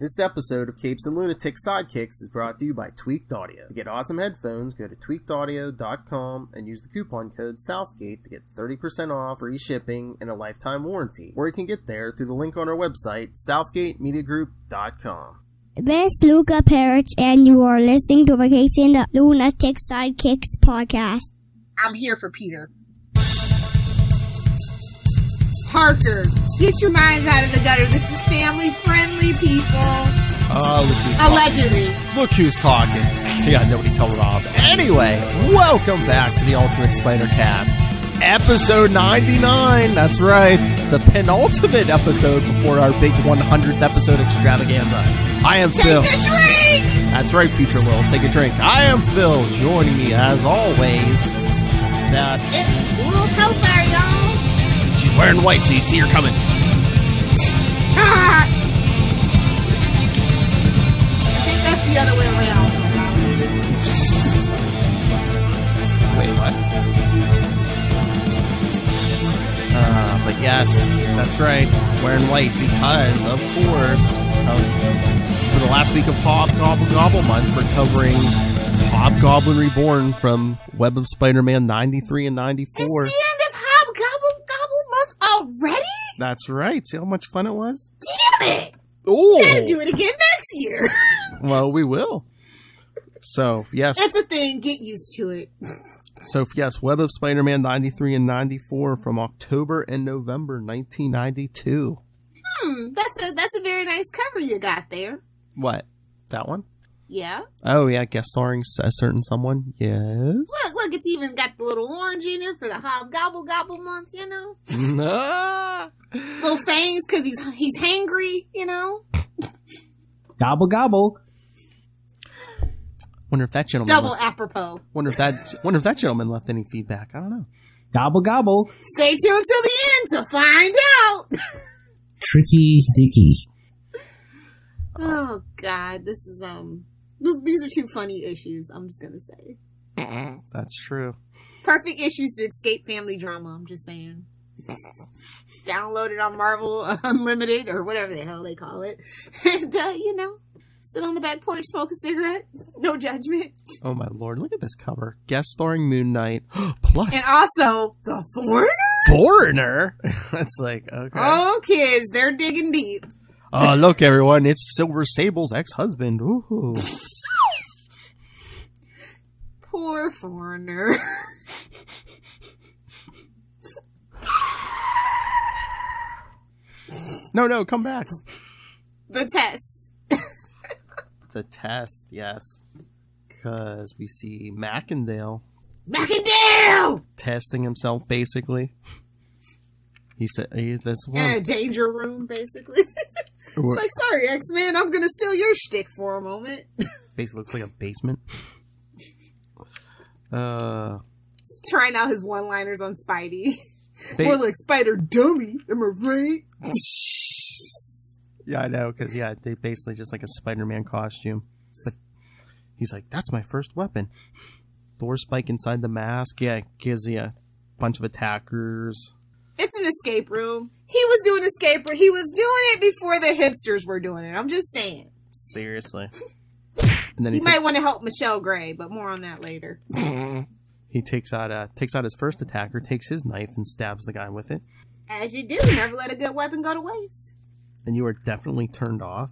This episode of Capes and Lunatic Sidekicks is brought to you by Tweaked Audio. To get awesome headphones, go to tweakedaudio.com and use the coupon code Southgate to get 30% off, free shipping, and a lifetime warranty. Or you can get there through the link on our website, southgatemediagroup.com. This is Luca Perich, and you are listening to the Capes and the Lunatic Sidekicks podcast. I'm here for Peter. Parker, get your minds out of the gutter. This is family-friendly, people. Oh, look who's allegedly. Talking. Look who's talking. So yeah, nobody tell Rob. Anyway, welcome back to the Ultimate Spider Cast, episode 99. That's right, the penultimate episode before our big 100th episode extravaganza. I am Phil. Take a drink! That's right, Future Will. Take a drink. I am Phil. Joining me, as always, it's Wolf Hellfire, y'all. She's wearing white, so you see her coming. I think that's the other way around. Wait, what? But yes, that's right. Wearing white because, of course, for the last week of Hobgoblin Month, we're covering Hobgoblin Reborn from Web of Spider-Man 93 and 94. It's the end of Hobgoblin Month already? That's right. See how much fun it was? Damn it! Oh! We're gonna do it again next year. Well, we will. So, yes. That's a thing. Get used to it. So, yes, Web of Spider-Man 93 and 94 from October and November 1992. That's a very nice cover you got there. What? That one? Yeah. Oh, yeah, guest starring a certain someone. Yes. Look, it's even got the little orange in there for the Hobgoblin Month, you know? Little fangs because he's hangry, you know? Gobble, gobble. Wonder if that gentleman Apropos. Wonder if that gentleman left any feedback. I don't know. Gobble, gobble. Stay tuned till the end to find out. Tricky Dicky. Oh God, this is these are two funny issues. I'm just gonna say. That's true. Perfect issues to escape family drama. I'm just saying. Download it on Marvel Unlimited or whatever the hell they call it, and sit on the back porch, smoke a cigarette. No judgment. Oh my lord, look at this cover. Guest starring Moon Knight. Plus, and also the Foreigner. Foreigner. That's like okay. Oh, kids, they're digging deep. Oh, look, everyone! It's Silver Sable's ex-husband. Ooh. Poor Foreigner. No, come back. The test. The test, yes. Because we see Macendale testing himself, basically. He said, "That's one." In a danger room, basically. It's like, sorry, X-Men, I'm gonna steal your shtick for a moment. Basically looks like a basement. He's trying out his one-liners on Spidey. More like Spider Dummy, am I right? Yeah, I know, because, they basically just like a Spider-Man costume. But he's like, that's my first weapon. Door spike inside the mask. Yeah, gives you a bunch of attackers. It's an escape room. He was doing escape room. He was doing it before the hipsters were doing it. I'm just saying. Seriously. And then he might want to help Michelle Gray, but more on that later. He takes out his first attacker, takes his knife, and stabs the guy with it. As you do, never let a good weapon go to waste. And you are definitely turned off.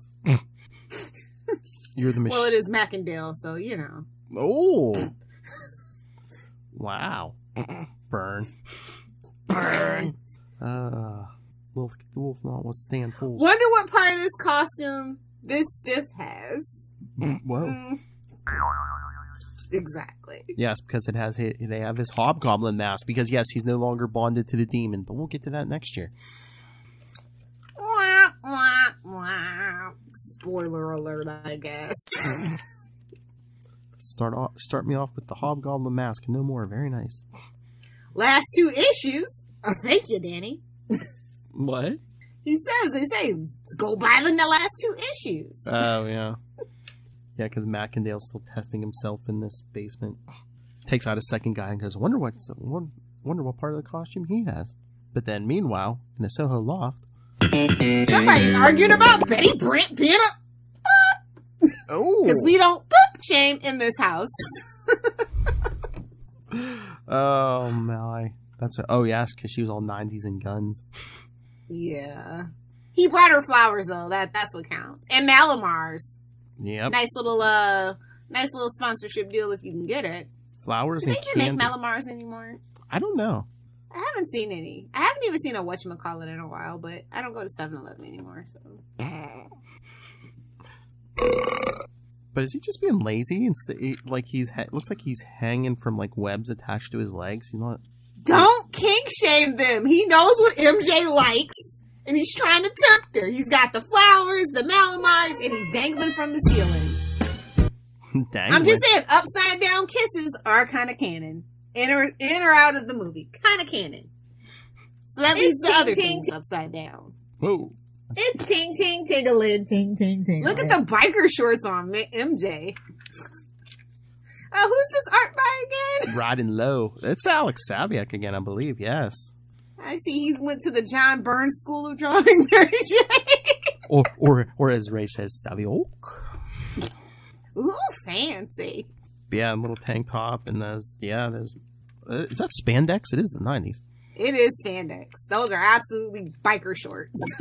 You're the machine. Well, it is Macendale, so you know. Oh. Wow. Burn. Wolf not withstand fools. Wonder what part of this costume this stiff has. Whoa. Exactly. Yes, because they have his Hobgoblin mask. Because yes, he's no longer bonded to the demon, but we'll get to that next year. Wah, wah, wah. Spoiler alert, I guess. Start me off with the Hobgoblin mask. No more. Very nice. Last two issues. Oh, thank you, Danny. What? They say, go buy the last two issues. Oh, yeah. Yeah, because Macendale's still testing himself in this basement. Takes out a second guy and goes, wonder what part of the costume he has. But then, meanwhile, in a Soho loft... Somebody's arguing about Betty Brant being Oh. Because we don't poop shame in this house. Oh, my. Oh, yes, because she was all 90s and guns. Yeah. He brought her flowers, though. That's what counts. And Malamars. Yep. Nice little sponsorship deal if you can get it. Flowers Do and they even candy. make Malamars anymore? I don't know. I haven't seen any. I haven't even seen a whatchamacallit in a while, but I don't go to 7-Eleven anymore, so. But is he just being lazy? Like looks like he's hanging from like webs attached to his legs. He's not. Don't kink shame them. He knows what MJ likes, and he's trying to tempt her. He's got the flowers, the Malamars, and he's dangling from the ceiling. Dangling. I'm just saying, upside down kisses are kind of canon. In or out of the movie. Kind of canon. So that leaves the other things upside down. Whoa. It's ting ting ting a lid ting ting ting. Look at the biker shorts on MJ. Who's this art by again? Riding low. It's Alex Saviak again, I believe. Yes. I see he went to the John Burns School of Drawing, Mary Jane. or as Ray says, Saviok. Ooh, fancy. Yeah, little tank top and those. Is that spandex? It is the 90s. It is spandex. Those are absolutely biker shorts.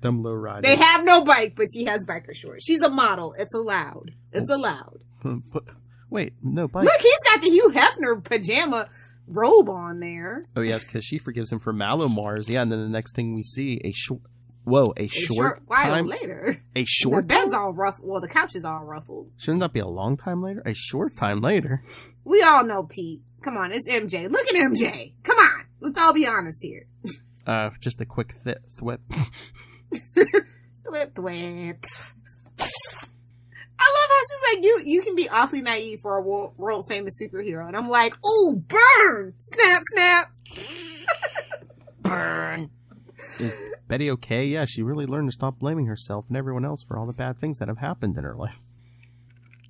Them low riders. They have no bike, but she has biker shorts. She's a model. It's allowed. It's allowed. But, wait, no bike. Look, he's got the Hugh Hefner pajama robe on there. Oh, yes, because she forgives him for Malomars. Yeah, and then the next thing we see, a short while time later. A short The bed's all ruffled. Well, the couch is all ruffled. Shouldn't that be a long time later? A short time later. We all know Pete. Come on, it's MJ. Look at MJ. Come on. Let's all be honest here. Just a quick thwip. Thwip, thwip. I love how she's like, you can be awfully naive for a world famous superhero. And I'm like, oh, burn! Snap, snap. Burn. Is Betty okay? Yeah, she really learned to stop blaming herself and everyone else for all the bad things that have happened in her life.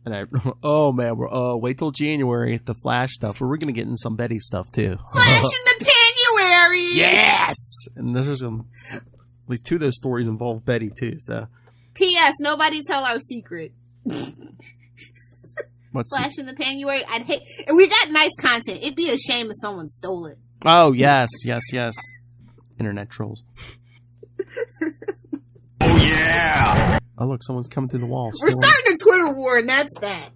And oh man, wait till January, the Flash stuff. We're going to get in some Betty stuff too. Flash in the January! Yes! And there's at least 2 of those stories involve Betty too, so. P.S. Nobody tell our secret. What's Flash in the January. I'd hate, and we got nice content. It'd be a shame if someone stole it. Oh, yes. Internet trolls. Oh, yeah! Oh, look, someone's coming through the wall. We're starting a Twitter war, and that's that.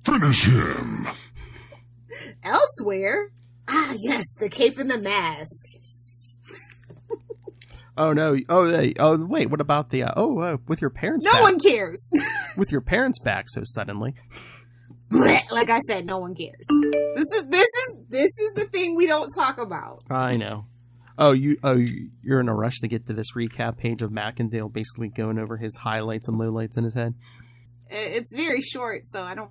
Finish him! Elsewhere? Ah, yes, the cape and the mask. Oh, no. Wait, what about the, with your parents No back? one cares. With your parents back so suddenly. Like I said, no one cares. This is the thing we don't talk about. I know. You're in a rush to get to this recap page of Macendale basically going over his highlights and lowlights in his head. It's very short, so I don't.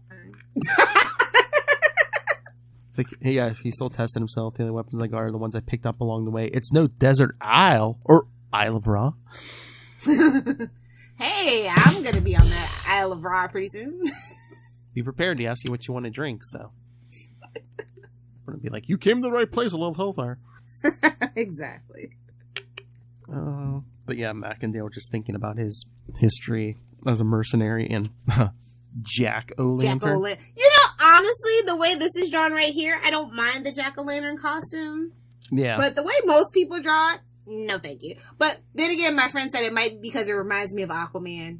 Yeah, he's still testing himself. The only weapons I got are the ones I picked up along the way. It's no desert isle or Isle of Ra. Hey, I'm gonna be on that Isle of Ra pretty soon. Be prepared to ask you what you want to drink, so. We're gonna be like, you came to the right place, I love Hellfire. Exactly. But yeah, Macendale just thinking about his history as a mercenary and Jack-o'-lantern. You know, honestly, the way this is drawn right here, I don't mind the Jack-o'-lantern costume. Yeah. But the way most people draw it, no thank you. But then again, my friend said it might be because it reminds me of Aquaman.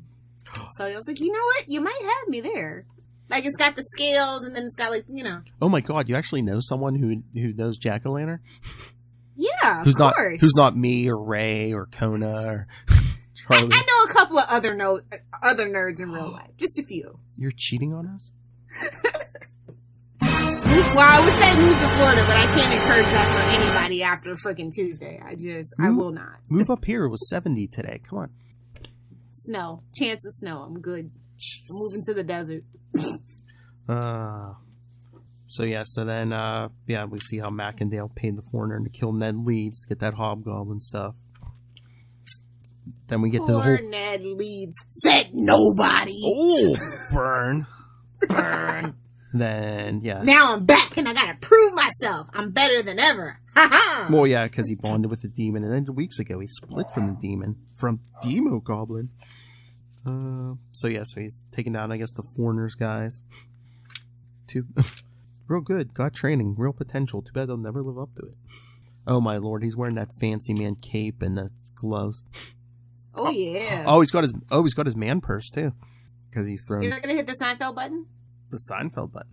So I was like, you know what? You might have me there. Like, it's got the scales, and then it's got, like, you know. Oh my god, you actually know someone who knows Jack-o'-lantern? Yeah, who's of not, course. Who's not me or Ray or Kona or Charlie. I know a couple of other nerds in real life. Just a few. You're cheating on us? Well, I would say move to Florida, but I can't encourage that for anybody after freaking Tuesday. I will not. Move up here. It was 70 today. Come on. Snow. Chance of snow. I'm good. I'm moving to the desert. So then, we see how Macendale paid the foreigner to kill Ned Leeds to get that Hobgoblin stuff. Then we get to the whole... Ned Leeds said nobody. Oh, burn. Burn. Then, yeah. Now I'm back and I gotta prove myself. I'm better than ever. Ha ha. Well, yeah, because he bonded with the demon, and then weeks ago he split from the demon. From Demo Goblin. So he's taking down, I guess, the Foreigners guys. Real good. Got training. Real potential. Too bad they'll never live up to it. Oh, my lord. He's wearing that fancy man cape and the gloves. Oh, yeah. Oh, he's got his man purse, too. Because he's thrown... You're not going to hit the Seinfeld button? The Seinfeld button.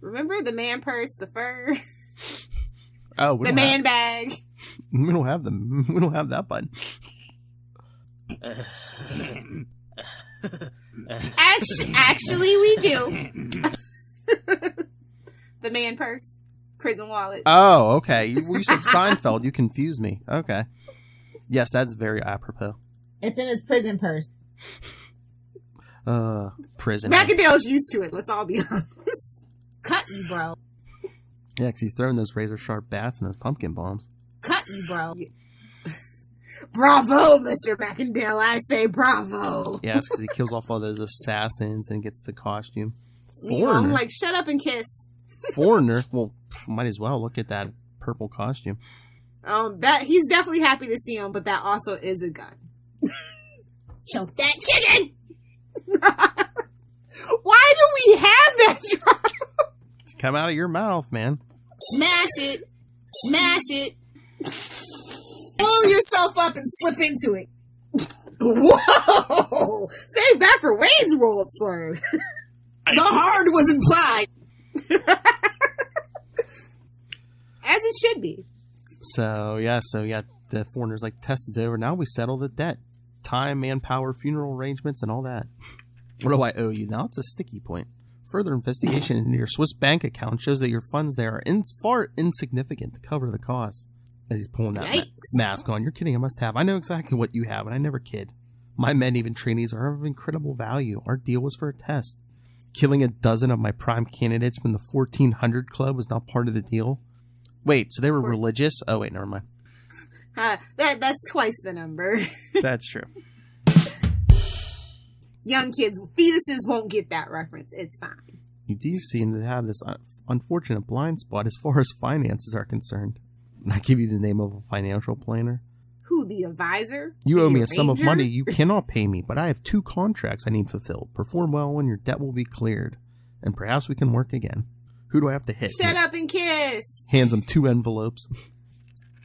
Remember the man purse, the fur? Oh, the man bag. We don't have them. We don't have that button. Actually, we do. The man purse, prison wallet. Oh, okay. You said Seinfeld. You confused me. Okay. Yes, that's very apropos. It's in his prison purse. Prison. Macendale's used to it. Let's all be honest. Cut me, bro. Yeah, because he's throwing those razor sharp bats and those pumpkin bombs. Cut me, bro. Bravo, Mr. Macendale. I say bravo. Yes, because he kills off all those assassins and gets the costume. Meanwhile, I'm like, shut up and kiss. Foreigner? Well, might as well look at that purple costume. That he's definitely happy to see him, but that also is a gun. Choke that chicken! Why do we have that drop? Come out of your mouth, man. Smash it. Smash it. Pull yourself up and slip into it. Whoa! Save that for Wayne's World, sir. The hard was implied. As it should be. So yeah, the Foreigners like test is over. Now we settle the debt. Time, manpower, funeral arrangements, and all that. What do I owe you? Now it's a sticky point. Further investigation into your Swiss bank account shows that your funds there are far insignificant to cover the costs. As he's pulling that mask on. You're kidding, I must have. I know exactly what you have, and I never kid. My men, even trainees, are of incredible value. Our deal was for a test. Killing a dozen of my prime candidates from the 1400 Club was not part of the deal. Wait, so they were religious? Oh, wait, never mind. That's twice the number. That's true. Young kids, fetuses won't get that reference. It's fine. You do seem to have this unfortunate blind spot as far as finances are concerned. And I give you the name of a financial planner. Who, the advisor? You owe me a sum of money you cannot pay me, but I have 2 contracts I need fulfilled. Perform well and your debt will be cleared. And perhaps we can work again. Who do I have to hit? Shut up and kiss! Hands him 2 envelopes.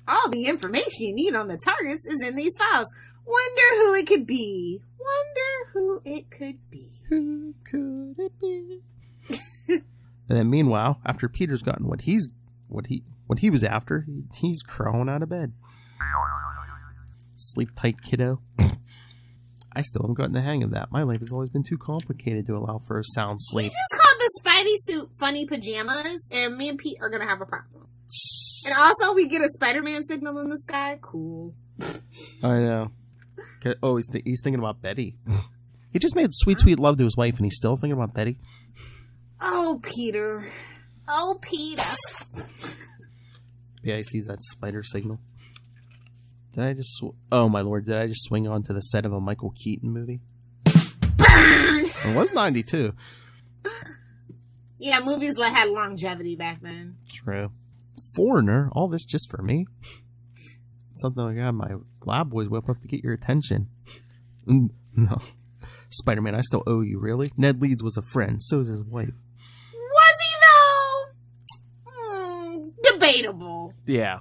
All the information you need on the targets is in these files. Wonder who it could be. Wonder who it could be. Who could it be? And then meanwhile, after Peter's gotten what he was after, he's crawling out of bed. Sleep tight, kiddo. I still haven't gotten the hang of that. My life has always been too complicated to allow for a sound sleep. He just called the Spidey suit funny pajamas, and me and Pete are gonna have a problem. And also, we get a Spider-Man signal in the sky. Cool. I know. Oh, he's thinking about Betty. He just made sweet, sweet love to his wife, and he's still thinking about Betty. Oh, Peter. Oh, Peter. Yeah, he sees that spider signal. Oh my lord, did I just swing onto the set of a Michael Keaton movie? Burn! It was 92. Yeah, movies had longevity back then. True. Foreigner, all this just for me? Something I got my lab boys whip up to get your attention. No. Spider-Man, I still owe you, really? Ned Leeds was a friend, so is his wife. Was he, though? Debatable. Yeah.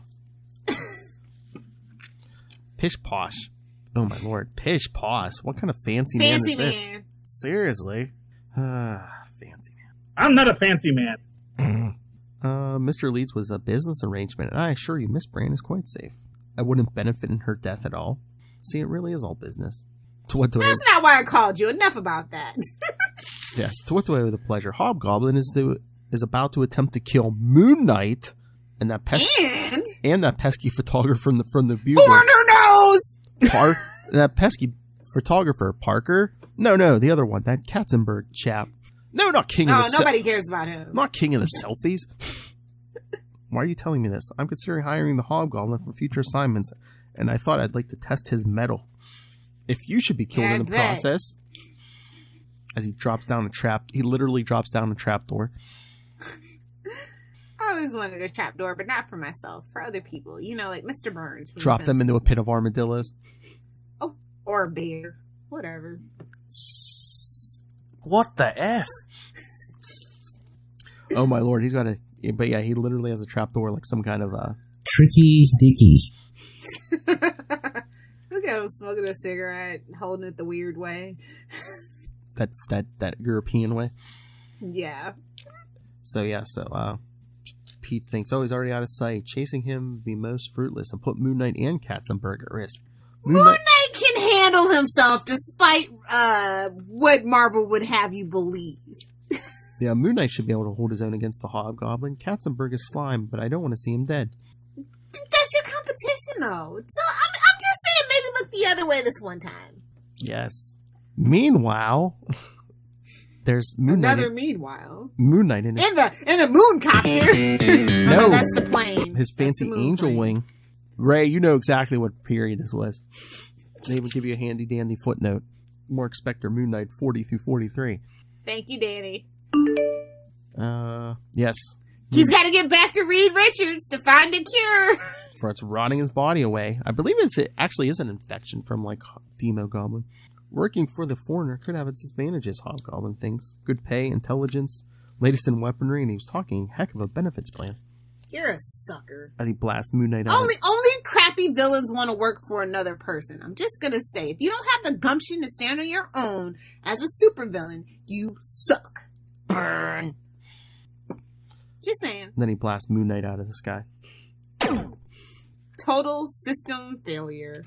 Pish posh. Oh my lord. Pish posh. What kind of fancy man is this? Man. Seriously? Fancy man. I'm not a fancy man. Mr. Leeds was a business arrangement, and I assure you Miss Brand is quite safe. I wouldn't benefit in her death at all. See, it really is all business. That's not why I called you. Enough about that. Yes, to what do I owe the pleasure? Hobgoblin is about to attempt to kill Moon Knight and that pesky photographer from the Bugle. Corner nose. That pesky photographer Parker. No, the other one, that Katzenberg chap. No, not King of the nobody cares about him. Not King of the Selfies. Why are you telling me this? I'm considering hiring the Hobgoblin for future assignments, and I thought I'd like to test his mettle. If you should be killed in the process, as he literally drops down a trapdoor. I always wanted a trapdoor, but not for myself, for other people. You know, like Mr. Burns. Drop them into a pit of armadillos. Oh, Or a bear. Whatever. What the F? Oh my lord, he's got a... But yeah, he literally has a trapdoor like some kind of... Tricky Dicky. Look at him smoking a cigarette, holding it the weird way. that European way. Yeah. So yeah, Pete thinks, oh, he's already out of sight. Chasing him would be most fruitless and put Moon Knight and Katzenberg at risk. Moon Knight can handle himself despite what Marvel would have you believe. Yeah, Moon Knight should be able to hold his own against the Hobgoblin. Katzenberg is slime, but I don't want to see him dead. That's your competition, though. So I'm just saying, maybe look the other way this one time. Yes. Meanwhile, there's Moon Knight. Meanwhile. Moon Knight in the moon copter. No, that's the plane. His fancy angel wing. Ray, you know exactly what period this was. They even give you a handy dandy footnote. Marc Spector, Moon Knight 40 through 43. Thank you, Danny. Yes. He's got to get back to Reed Richards to find a cure. For it's rotting his body away. I believe it actually is an infection from, like, Demo Goblin. Working for the foreigner could have its advantages, Hobgoblin thinks. Good pay, intelligence, latest in weaponry, and he was talking heck of a benefits plan. You're a sucker. As he blasts Moon Knight out. Only crappy villains want to work for another person. I'm just gonna say, if you don't have the gumption to stand on your own as a supervillain, you suck. Burn. Just saying. Then he blasts Moon Knight out of the sky. Total system failure.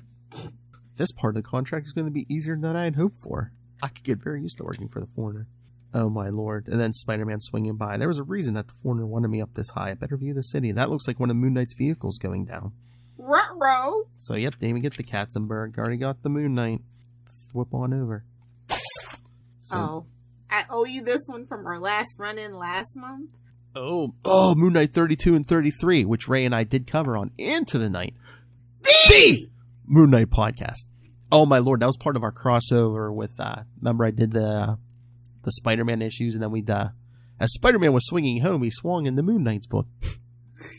This part of the contract is going to be easier than I had hoped for. I could get very used to working for the foreigner. Oh my lord. And then Spider-Man swinging by. There was a reason that the foreigner wanted me up this high. I better view the city. That looks like one of Moon Knight's vehicles going down. Ruh-roh. So yep, they even get the Katzenberg. Already got the Moon Knight. Whip on over. So, I owe you this one from our last run-in last month. Oh, Moon Knight 32 and 33, which Ray and I did cover on Into the Night. The Moon Knight podcast. Oh my lord, that was part of our crossover with, remember I did the Spider-Man issues, and then as Spider-Man was swinging home, he swung in the Moon Knight's book.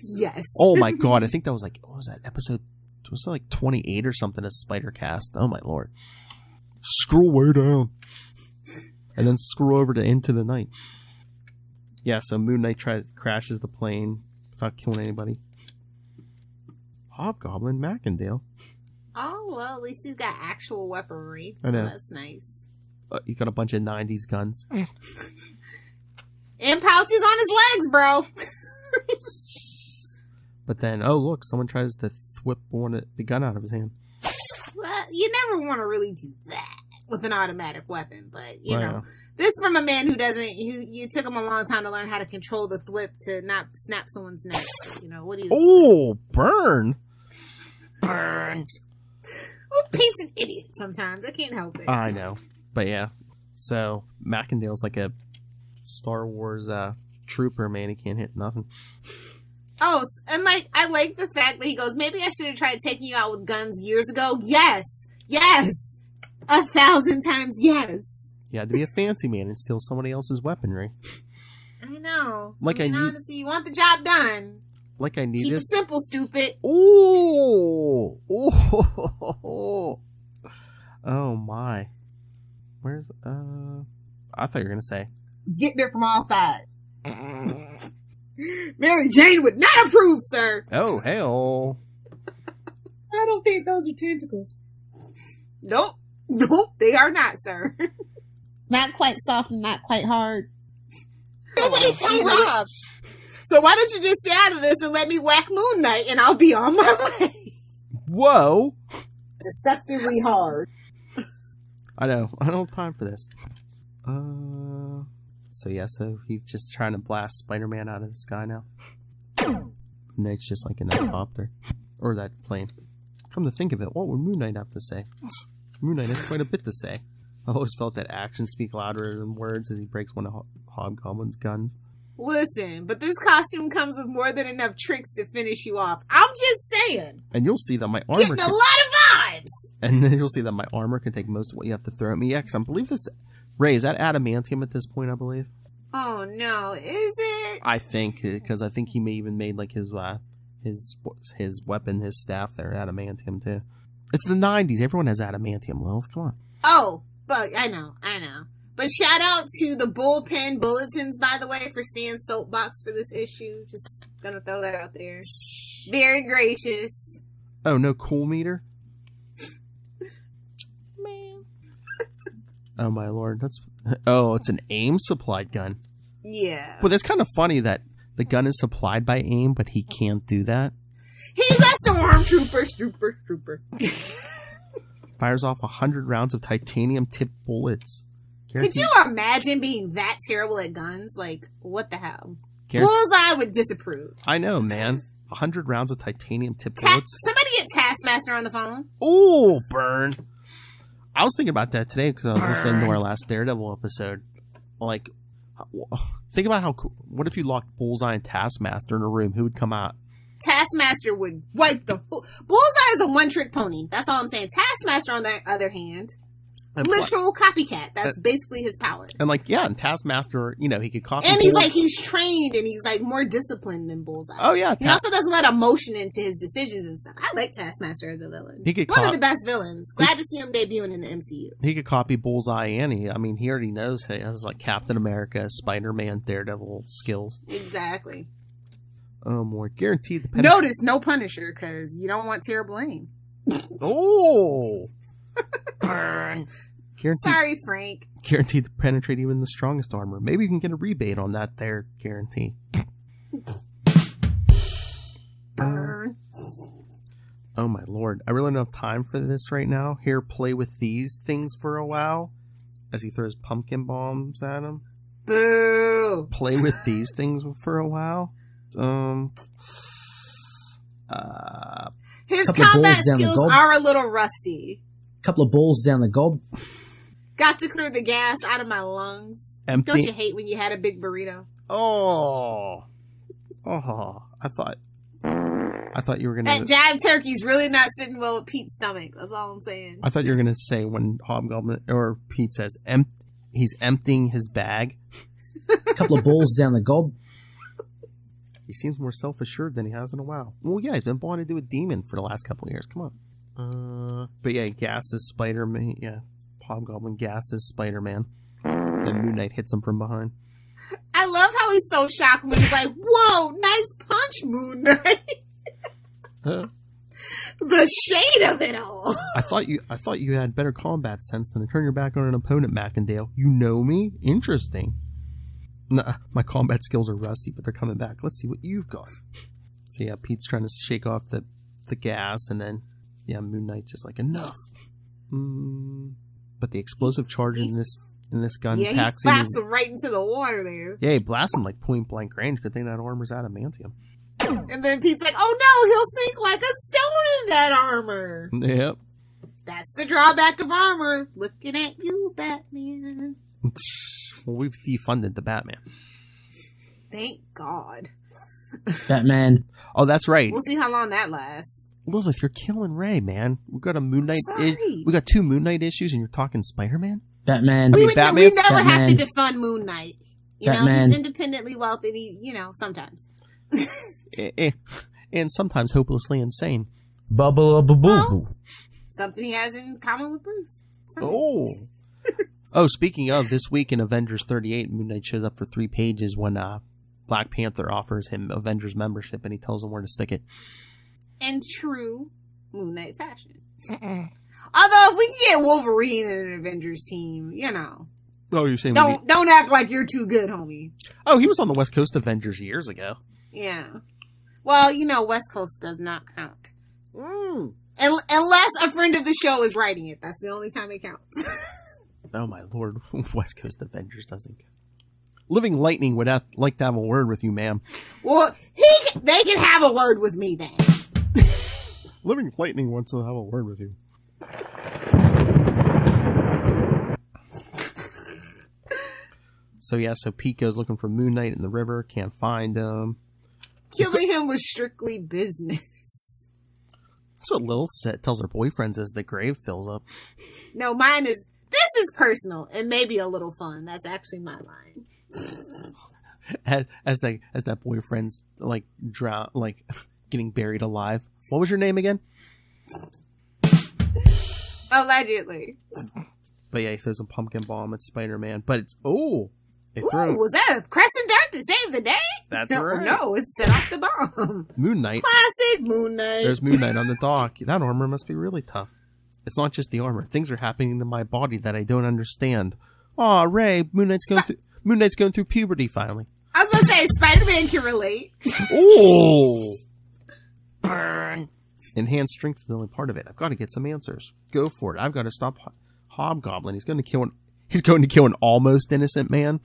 Yes. Oh my god, I think that was like, what was that episode? Was it like 28 or something of Spider-Cast? Oh my lord. Scroll way down. And then scroll over to Into the Night. Yeah, so Moon Knight crashes the plane without killing anybody. Hobgoblin Macendale. Oh, well, at least he's got actual weaponry, I know. So that's nice. He got a bunch of 90s guns. And pouches on his legs, bro. But then, oh look, someone tries to whip the gun out of his hand. Well, you never want to really do that with an automatic weapon, but, you know. Wow. This from a man who it took him a long time to learn how to control the thwip to not snap someone's neck. You know, what do you Oh, burn! Burn. Well, Pete's an idiot sometimes. I can't help it. I know. But yeah. So, Macendale's like a Star Wars trooper, man. He can't hit nothing. Oh, and I like the fact that he goes, maybe I should have tried taking you out with guns years ago. Yes! Yes! 1,000 times yes! You had to be a fancy man and steal somebody else's weaponry. I know. Honestly, you want the job done. Like I need Keep this. it simple, stupid. Ooh! Oh my. Where's, I thought you were gonna say. Get there from all sides. Mary Jane would not approve, sir. Oh, hell. I don't think those are tentacles. Nope, they are not, sir. Not quite soft and not quite hard. Nobody's so rough. So why don't you just stay out of this and let me whack Moon Knight and I'll be on my way. Whoa. Deceptively hard. I know. I don't have time for this. So he's just trying to blast Spider-Man out of the sky now. Moon Knight's just like in that copter. Or that plane. Come to think of it, what would Moon Knight have to say? Moon Knight has quite a bit to say. I always felt that actions speak louder than words as he breaks one of Hobgoblin's guns. Listen, but this costume comes with more than enough tricks to finish you off. I'm just saying. And you'll see that my armor Getting a lot of vibes. And then you'll see that my armor can take most of what you have to throw at me. Yeah, because I believe this... Ray, is that adamantium at this point, I believe? Oh, no. Is it? I think, because I think he may even made, like, his weapon, his staff there, adamantium, too. It's the 90s. Everyone has adamantium, Lilith. Come on. Oh, but I know. But shout out to the Bullpen Bulletins, by the way, for staying soapbox for this issue. Just gonna throw that out there. Very gracious. Oh, no cool meter? Man. Oh, my lord. It's an AIM supplied gun. Yeah. Well, that's kind of funny that the gun is supplied by AIM, but he can't do that. He's a stormtrooper. Fires off 100 rounds of titanium-tipped bullets. Could you imagine being that terrible at guns? Like, what the hell? Guaranteed. Bullseye would disapprove. I know, man. 100 rounds of titanium-tipped bullets. Somebody get Taskmaster on the phone. Oh, burn. I was thinking about that today because I was listening to our last Daredevil episode. Like, think about what if you locked Bullseye and Taskmaster in a room? Who would come out? Taskmaster would wipe the... Bullseye is a one-trick pony. That's all I'm saying. Taskmaster, on the other hand, literal copycat. That's basically his power. And and Taskmaster, he could copy. And he's trained and he's more disciplined than Bullseye. Oh yeah. He also doesn't let emotion into his decisions and stuff. I like Taskmaster as a villain. One of the best villains. Glad to see him debuting in the MCU. He could copy Bullseye and he already knows he has Captain America, Spider-Man, Daredevil skills. Exactly. Oh more guaranteed. Notice no Punisher because you don't want terrible aim. Oh. Sorry, Frank. Guaranteed to penetrate even the strongest armor. Maybe you can get a rebate on that there guarantee. Burn. Oh my lord. I really don't have time for this right now. Here, play with these things for a while. As he throws pumpkin bombs at him. Boo! Play with these things for a while. His combat skills are a little rusty. Couple of bowls down the gob. Got to clear the gas out of my lungs. Empty. Don't you hate when you had a big burrito? Oh, I thought you were gonna. That jive turkey's really not sitting well with Pete's stomach. That's all I'm saying. I thought you were gonna say when Hobgoblin or Pete says he's emptying his bag. Couple of bowls down the gob. He seems more self-assured than he has in a while. Well, yeah, he's been wanting to do a demon for the last couple of years. Come on. But yeah, gasses Spider-Man. Yeah, Hobgoblin gasses Spider-Man. Then Moon Knight hits him from behind. I love how he's so shocked when he's like, "Whoa, nice punch, Moon Knight." The shade of it all. I thought you had better combat sense than to turn your back on an opponent, Macendale. You know me? Interesting. Nah, my combat skills are rusty, but they're coming back. Let's see what you've got. So yeah, Pete's trying to shake off the gas, and then Moon Knight just enough. But the explosive charge in this gun packs he blasts him right into the water there. Yeah, he blasts him point blank range. Good thing that armor's adamantium. And then Pete's like, "Oh no, he'll sink like a stone in that armor." Yep. That's the drawback of armor. Looking at you, Batman. Well, we've defunded the Batman. Thank God. Batman. Oh, that's right. We'll see how long that lasts. Lilith, you're killing Ray, man. We got a Moon Knight. We got 2 Moon Knight issues, and you're talking Spider-Man. Batman. We never Batman. have to defund Moon Knight. You know, he's independently wealthy. Sometimes. And sometimes hopelessly insane. Something he has in common with Bruce. Oh, speaking of, this week in Avengers 38, Moon Knight shows up for 3 pages when Black Panther offers him Avengers membership, and he tells him where to stick it. In true Moon Knight fashion. Although, if we can get Wolverine in an Avengers team, Oh, you're saying don't act like you're too good, homie. Oh, he was on the West Coast Avengers years ago. Yeah. Well, West Coast does not count. Unless a friend of the show is writing it. That's the only time it counts. Oh my lord, West Coast Avengers doesn't count. Living Lightning would like to have a word with you, ma'am. Well, they can have a word with me then. Living Lightning wants to have a word with you. So Pete goes looking for Moon Knight in the river, can't find him. Killing him was strictly business. That's what Lilith tells her boyfriends as the grave fills up. No, mine is, this is personal and maybe a little fun. That's actually my line. As that boyfriend's drown, getting buried alive. What was your name again? Allegedly. But yeah, he throws a pumpkin bomb at Spider-Man. But it's Ooh, was that a crescent dart to save the day? That's right. No, it set off the bomb. Moon Knight. Classic Moon Knight. There's Moon Knight on the dock. That armor must be really tough. It's not just the armor. Things are happening to my body that I don't understand. Aw, Ray, Moon Knight's going through puberty finally. I was going to say, Spider-Man can relate. Oh! Burn. Enhanced strength is the only part of it. I've got to get some answers. Go for it. I've got to stop Hobgoblin. He's going to kill an almost innocent man.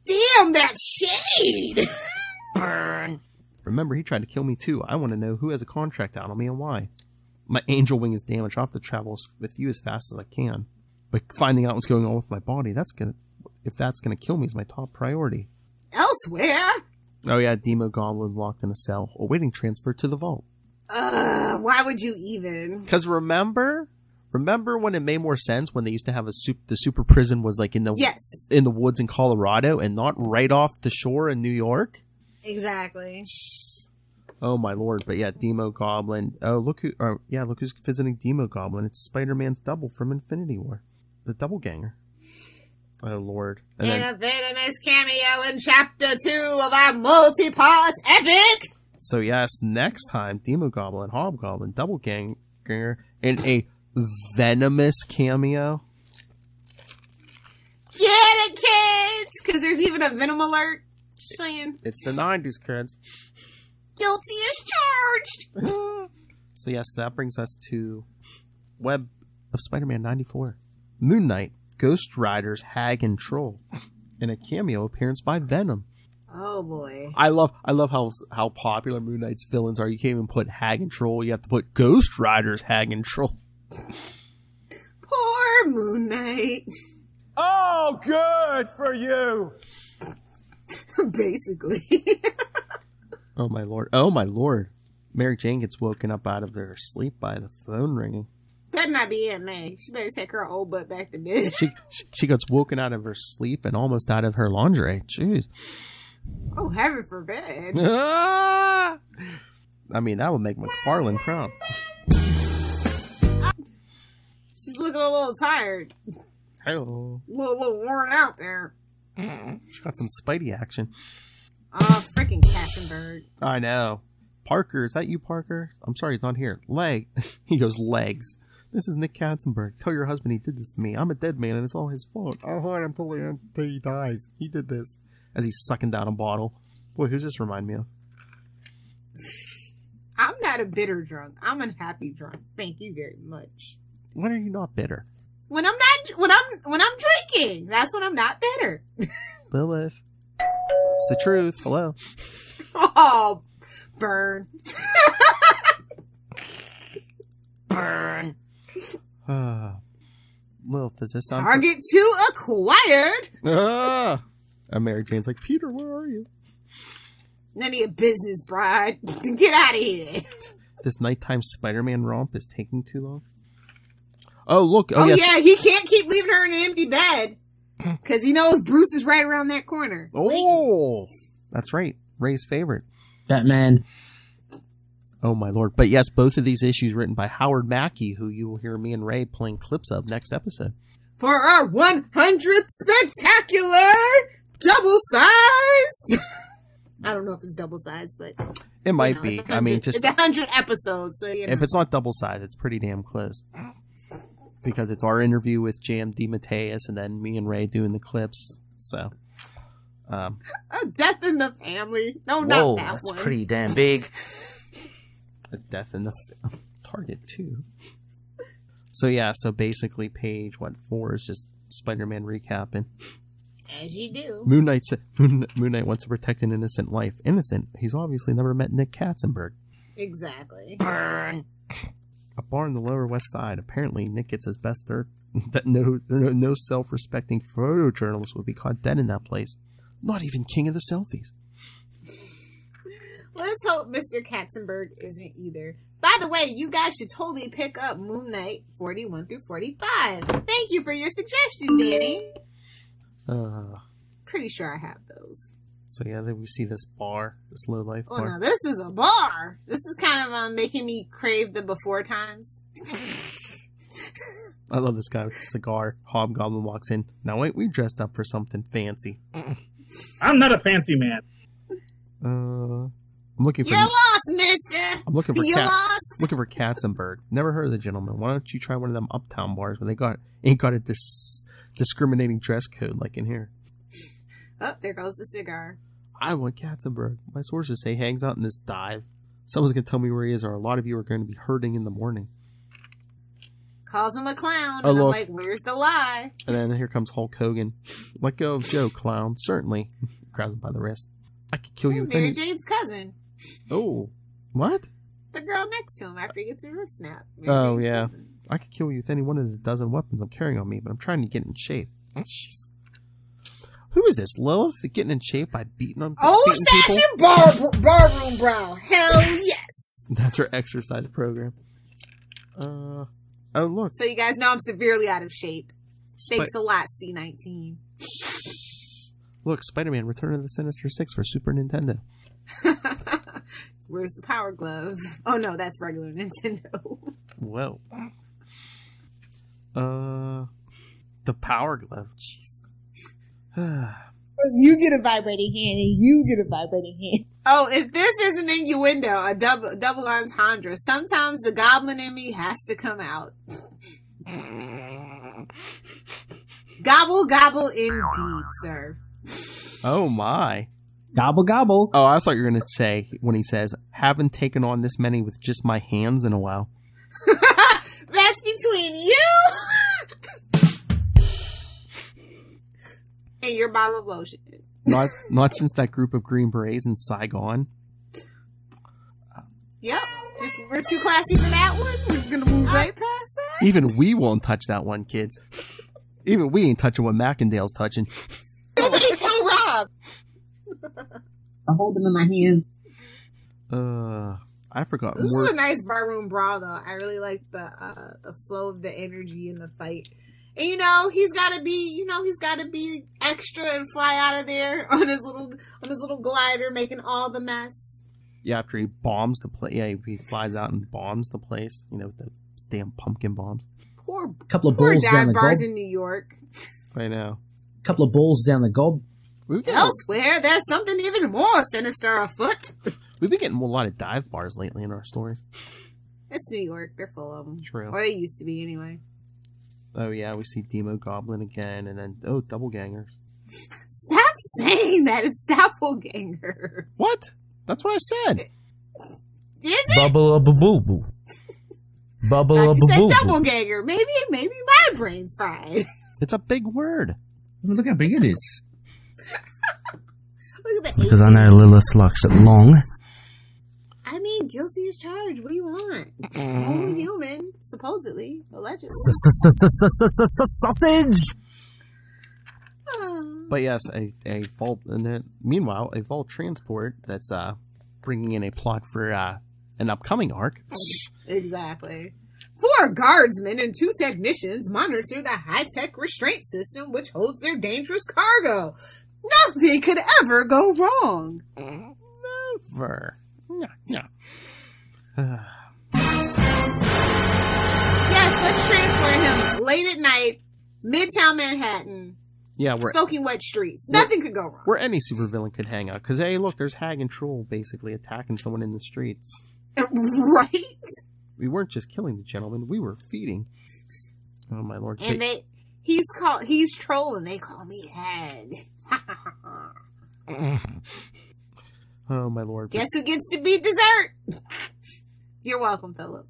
Damn, that shade! Burn. Remember, he tried to kill me too. I want to know who has a contract out on me and why. My angel wing is damaged. I'll have to travel with you as fast as I can. But finding out what's going on with my body, if that's gonna kill me, is my top priority. Elsewhere? Oh yeah, Demo Goblin locked in a cell, awaiting transfer to the vault. Why would you even? Because remember when it made more sense when they used to have the super prison was like in the woods in Colorado and not right off the shore in New York? Exactly. Oh my lord! But yeah, Demo Goblin. Oh look who's visiting Demo Goblin. It's Spider-Man's double from Infinity War, the double ganger. Oh lord! And in a venomous cameo in Chapter 2 of our multi-part epic. So yes, next time Demo Goblin, Hobgoblin, double ganger in a venomous cameo. Get it, kids! Because there's even a Venom alert. Just saying. It's the 90s, kids. Guilty as charged! So yes, that brings us to Web of Spider-Man 94. Moon Knight, Ghost Rider's Hag and Troll, in a cameo appearance by Venom. Oh boy. I love how popular Moon Knight's villains are. You can't even put Hag and Troll, you have to put Ghost Rider's Hag and Troll. Poor Moon Knight. Oh, good for you! Basically. Oh my lord. Oh my lord. Mary Jane gets woken up out of her sleep by the phone ringing. Better not be Aunt May. She better take her old butt back to bed. She gets woken out of her sleep and almost out of her lingerie. Jeez. Oh, heaven forbid. I mean, that would make McFarlane proud. She's looking a little tired. Hello. A little worn out there. She's got some Spidey action. Oh, freaking Katzenberg. I know. Parker, is that you, Parker? I'm sorry, he's not here. He goes, legs. This is Nick Katzenberg. Tell your husband he did this to me. I'm a dead man and it's all his fault. Oh, hi, I'm totally until he dies. He did this. As he's sucking down a bottle. Boy, who's this remind me of? I'm not a bitter drunk. I'm a happy drunk. Thank you very much. When are you not bitter? When I'm drinking. That's when I'm not bitter. Lilith. It's the truth. Hello. Oh, burn. Burn. Lilith, does this sound... Target 2 acquired. And Mary Jane's like, Peter, where are you? None of your business, bride. Get out of here. This nighttime Spider-Man romp is taking too long. Oh, look. Oh, yes. yeah, he can't keep leaving her in an empty bed. Because he knows Bruce is right around that corner. Oh, that's right. Ray's favorite. Batman. Oh, my lord. But yes, both of these issues written by Howard Mackey, who you will hear me and Ray playing clips of next episode. For our 100th spectacular double-sized... I don't know if it's double-sized, but... It might be. I mean, just... It's 100 episodes, so you know. If it's not double-sized, it's pretty damn close. Because it's our interview with J.M. DeMatteis and then me and Ray doing the clips, so... A death in the family. No, Whoa, not that that's one. pretty damn big. A death in the... Target 2. So yeah, so basically page 4 is just Spider-Man recapping. As you do. Moon Knight wants to protect an innocent life. Innocent? He's obviously never met Nick Katzenberg. Exactly. Burn. A bar in the Lower West Side. Apparently, Nick gets his best dirt that no self-respecting photojournalist would be caught dead in that place. Not even king of the selfies. Let's hope Mr. Katzenberg isn't either. By the way, you guys should totally pick up Moon Knight 41 through 45. Thank you for your suggestion, Danny. Pretty sure I have those. So yeah, then we see this bar, this low-life bar. Oh, now this is a bar. This is kind of making me crave the before times. I love this guy with a cigar. Hobgoblin walks in. Now, ain't we dressed up for something fancy? I'm not a fancy man. I'm looking for... You're lost, mister! I'm looking for You lost? Looking for Katzenberg. Never heard of the gentleman. Why don't you try one of them uptown bars where they ain't got a discriminating dress code like in here? Oh, there goes the cigar. I want Katzenberg. My sources say he hangs out in this dive. Someone's going to tell me where he is, or a lot of you are going to be hurting in the morning. Calls him a clown, Oh, and I'm look. like, where's the lie? And then here comes Hulk Hogan. Let go of Joe, clown. Certainly. Grabs him by the wrist. I could kill you with Mary any... Jane's cousin. Oh. What? The girl next to him after he gets her wrist snapped. Oh, yeah. I could kill you with any one of the dozen weapons I'm carrying on me, but I'm trying to get in shape. Jeez. Who is this, Lilith? Getting in shape by beating people? Old-fashioned barroom brow. Hell yes. That's her exercise program. Oh, look. So you guys know I'm severely out of shape. Thanks a lot, C-19. Look, Spider-Man Return of the Sinister Six for Super Nintendo. Where's the Power Glove? Oh no, that's regular Nintendo. Whoa. The Power Glove. Jeez. You get a vibrating hand, and you get a vibrating hand. Oh, if this is an innuendo, a double entendre, sometimes the goblin in me has to come out. Gobble, gobble, indeed, sir. Oh, my. Gobble, gobble. Oh, I thought you were going to say, when he says, haven't taken on this many with just my hands in a while. That's between you and your bottle of lotion. Not since that group of Green Berets in Saigon. Yep. We're too classy for that one. We're just going to move right past that. Even we won't touch that one, kids. Even we ain't touching what Macendale's touching. Nobody tell Rob. I hold them in my hands. I forgot This more. is a nice barroom brawl, though. I really like the flow of the energy in the fight. And he's got to be extra and fly out of there on his little glider, making all the mess. Yeah, after he bombs the place. Yeah, he flies out and bombs the place. With the damn pumpkin bombs. Poor Balls down dive the bars gob. in New York. I know. Couple of balls down the gob. Elsewhere, there's something even more sinister afoot. We've been getting a lot of dive bars lately in our stories. It's New York. They're full of them. True. Or they used to be, anyway. Oh, yeah, we see Demo Goblin again, and then, double gangers. Stop saying that. It's doppelganger. What? That's what I said. Is it? Bubble a boo boo. Bubble a You boo said boo. doppelganger. Maybe my brain's fried. It's a big word. Look how big it is. Look at the Because I know Lilith likes it long. I mean, guilty as charged. What do you want? Only human, supposedly, allegedly. Sausage! But yes, a vault. And then, meanwhile, a vault transport that's bringing in a plot for an upcoming arc. Exactly. 4 guardsmen and 2 technicians monitor the high-tech restraint system which holds their dangerous cargo. Nothing could ever go wrong. Never. No. Yes, let's transport him late at night, Midtown Manhattan, Yeah, soaking wet streets. Nothing could go wrong. where any supervillain could hang out. Because, hey, look, there's Hag and Troll basically attacking someone in the streets. Right? We weren't just killing the gentleman, we were feeding. Oh, my lord. And he's Troll and they call me Hag. Oh, my lord. Guess who gets to be dessert? You're welcome, Philip.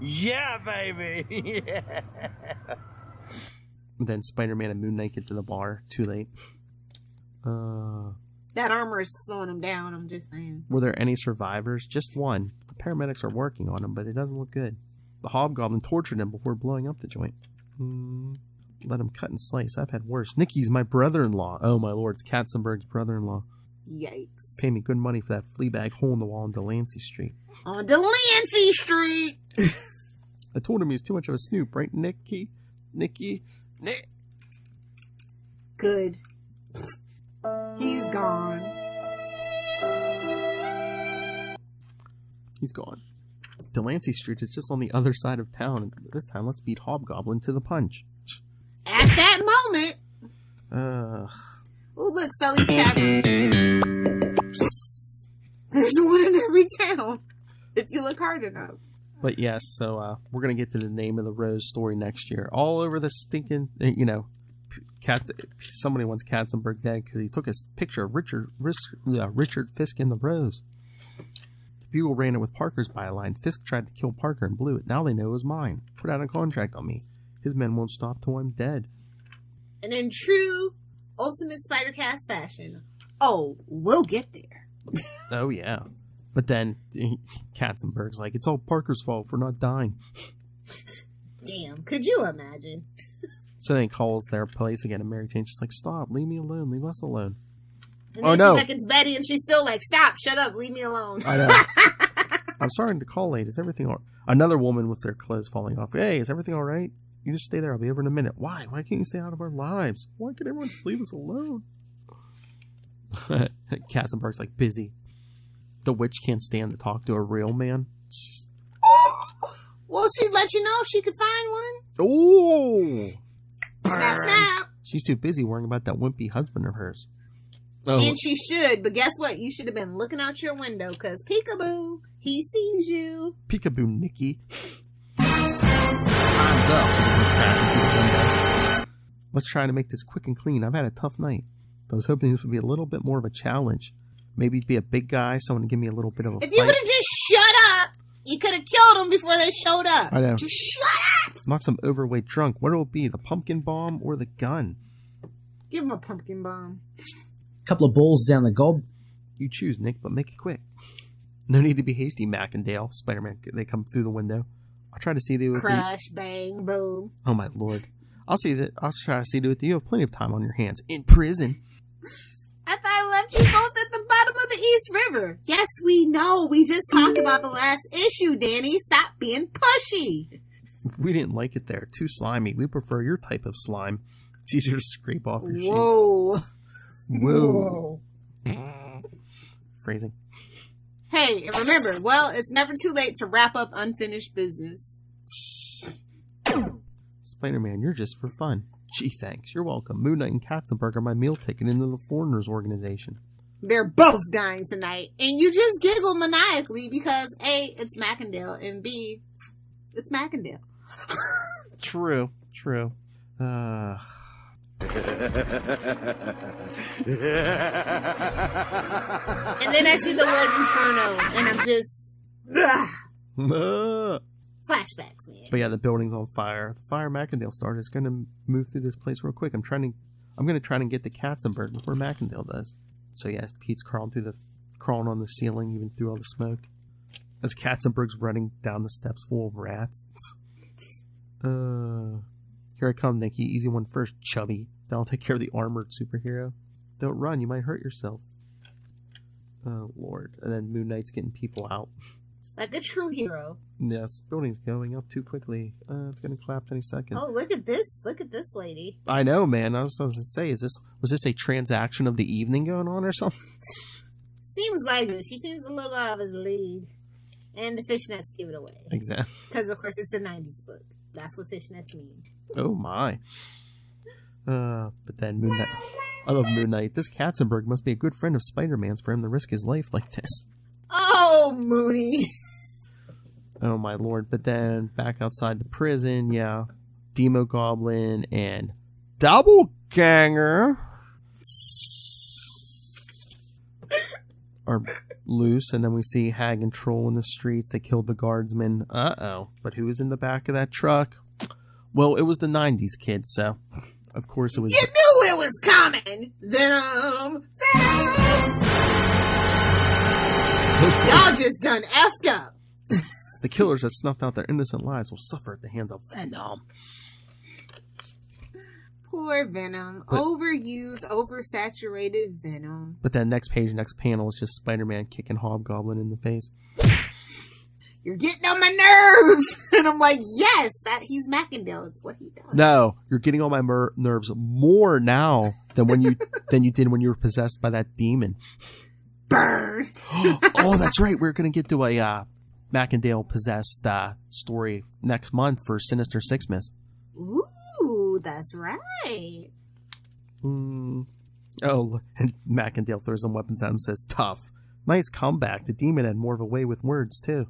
Yeah, baby. Yeah. Then Spider-Man and Moon Knight get to the bar. Too late. That armor is slowing him down, I'm just saying. Were there any survivors? Just one. The paramedics are working on him, but it doesn't look good. The Hobgoblin tortured him before blowing up the joint. Let him cut and slice. I've had worse. Nicky's my brother-in-law. Oh, my lord. It's Katzenberg's brother-in-law. Yikes. Pay me good money for that flea bag hole in the wall on Delancey Street. On Delancey Street! I told him he was too much of a snoop, right, Nicky? Nick. Good. He's gone. He's gone. Delancey Street is just on the other side of town. This time, let's beat Hobgoblin to the punch. At that moment. Oh, look, Sully's Tavern. There's one in every town, if you look hard enough. But yes, so we're going to get to the name of the rose story next year. All over the stinking, somebody wants Katzenberg dead because he took a picture of Richard Fisk in the rose. The Bugle ran it with Parker's byline. Fisk tried to kill Parker and blew it. Now they know it was mine. Put out a contract on me. His men won't stop till I'm dead. And in true Ultimate Spider-Cast fashion, we'll get there. Oh, yeah. But then Katzenberg's like, it's all Parker's fault for not dying. Damn, could you imagine? So then he calls their place again, and Mary Jane's just like, stop, leave me alone, leave us alone. And then she's like, it's Betty, and she's still like, stop, shut up, leave me alone. I know. I'm sorry to call late. Is everything all right? Another woman with their clothes falling off. Hey, is everything all right? You just stay there. I'll be over in a minute. Why? Why can't you stay out of our lives? Why can't everyone just leave us alone? Katzenberg's like, busy. The witch can't stand to talk to a real man. Well, she'd let you know if she could find one. Oh! Snap, snap. She's too busy worrying about that wimpy husband of hers. Oh. And she should, but guess what? You should have been looking out your window, because peekaboo, he sees you. Peekaboo, Nikki. Time's up as it comes crashing through the window. Let's try to make this quick and clean. I've had a tough night. I was hoping this would be a little bit more of a challenge. Maybe be a big guy, someone to give me a little bit of a If you would have just shut up, you could have killed them before they showed up. I know. Just shut up! Not some overweight drunk. What will it be? The pumpkin bomb or the gun? Give him a pumpkin bomb. Couple of balls down the gob. You choose, Nick, but make it quick. No need to be hasty, Macendale. Spider-Man, they come through the window. I'll try to see you. Crash, bang, boom. Oh my lord! I'll try to see to it that you have plenty of time on your hands in prison. I thought I left you both at the bottom of the East River. Yes, we know. We just talked about the last issue, Danny. Stop being pushy. We didn't like it there. Too slimy. We prefer your type of slime. It's easier to scrape off your sheet. Whoa. Phrasing. Hey, and remember, it's never too late to wrap up unfinished business. Spider-Man, you're just for fun. Gee, thanks. You're welcome. Moon Knight and Katzenberg are my meal ticket into the Foreigners Organization. They're both dying tonight, and you just giggle maniacally because A, it's Macendale, and B, it's Macendale. True. And then I see the word Inferno, and I'm just... Flashbacks, man. But yeah, the building's on fire. The fire Macendale started is going to move through this place real quick. I'm going to try to get to Katzenberg before Macendale does. So yes, Pete's crawling on the ceiling, even through all the smoke. As Katzenberg's running down the steps full of rats. Here I come, Nikki. Easy one first, chubby. Then I'll take care of the armored superhero. Don't run, you might hurt yourself. Oh, Lord. And then Moon Knight's getting people out. Like a true hero. Yes, building's going up too quickly. It's going to collapse any second. Oh, look at this. Look at this lady. I know, man. I was going to say, was this a transaction of the evening going on or something? Seems like it. She seems a little out of his league. And the fishnets give it away. Exactly. Because, of course, it's a 90s book. That's what fishnets mean. Oh, my. But then Moon Knight... I love Moon Knight. This Katzenberg must be a good friend of Spider-Man's for him to risk his life like this. Oh, Mooney. Oh, my lord. But then back outside the prison, yeah. Demo Goblin and Doppelganger are loose, and then we see Hag and Troll in the streets. They killed the guardsman. Uh-oh. But who was in the back of that truck? Well, it was the 90s, kids, so of course it was... You knew it was coming! Venom! Y'all just done effed up! The killers that snuffed out their innocent lives will suffer at the hands of Venom. Poor Venom. Overused, oversaturated Venom. But then next panel is just Spider-Man kicking Hobgoblin in the face. You're getting on my nerves! And I'm like, yes, he's Macendale. It's what he does. No, you're getting on my nerves more now than when you did when you were possessed by that demon. Burn! Oh, that's right. We're going to get to Macendale possessed story next month for Sinister Sixmas. Ooh, that's right. Oh, and Macendale throws some weapons at him and says, tough. Nice comeback. The demon had more of a way with words, too.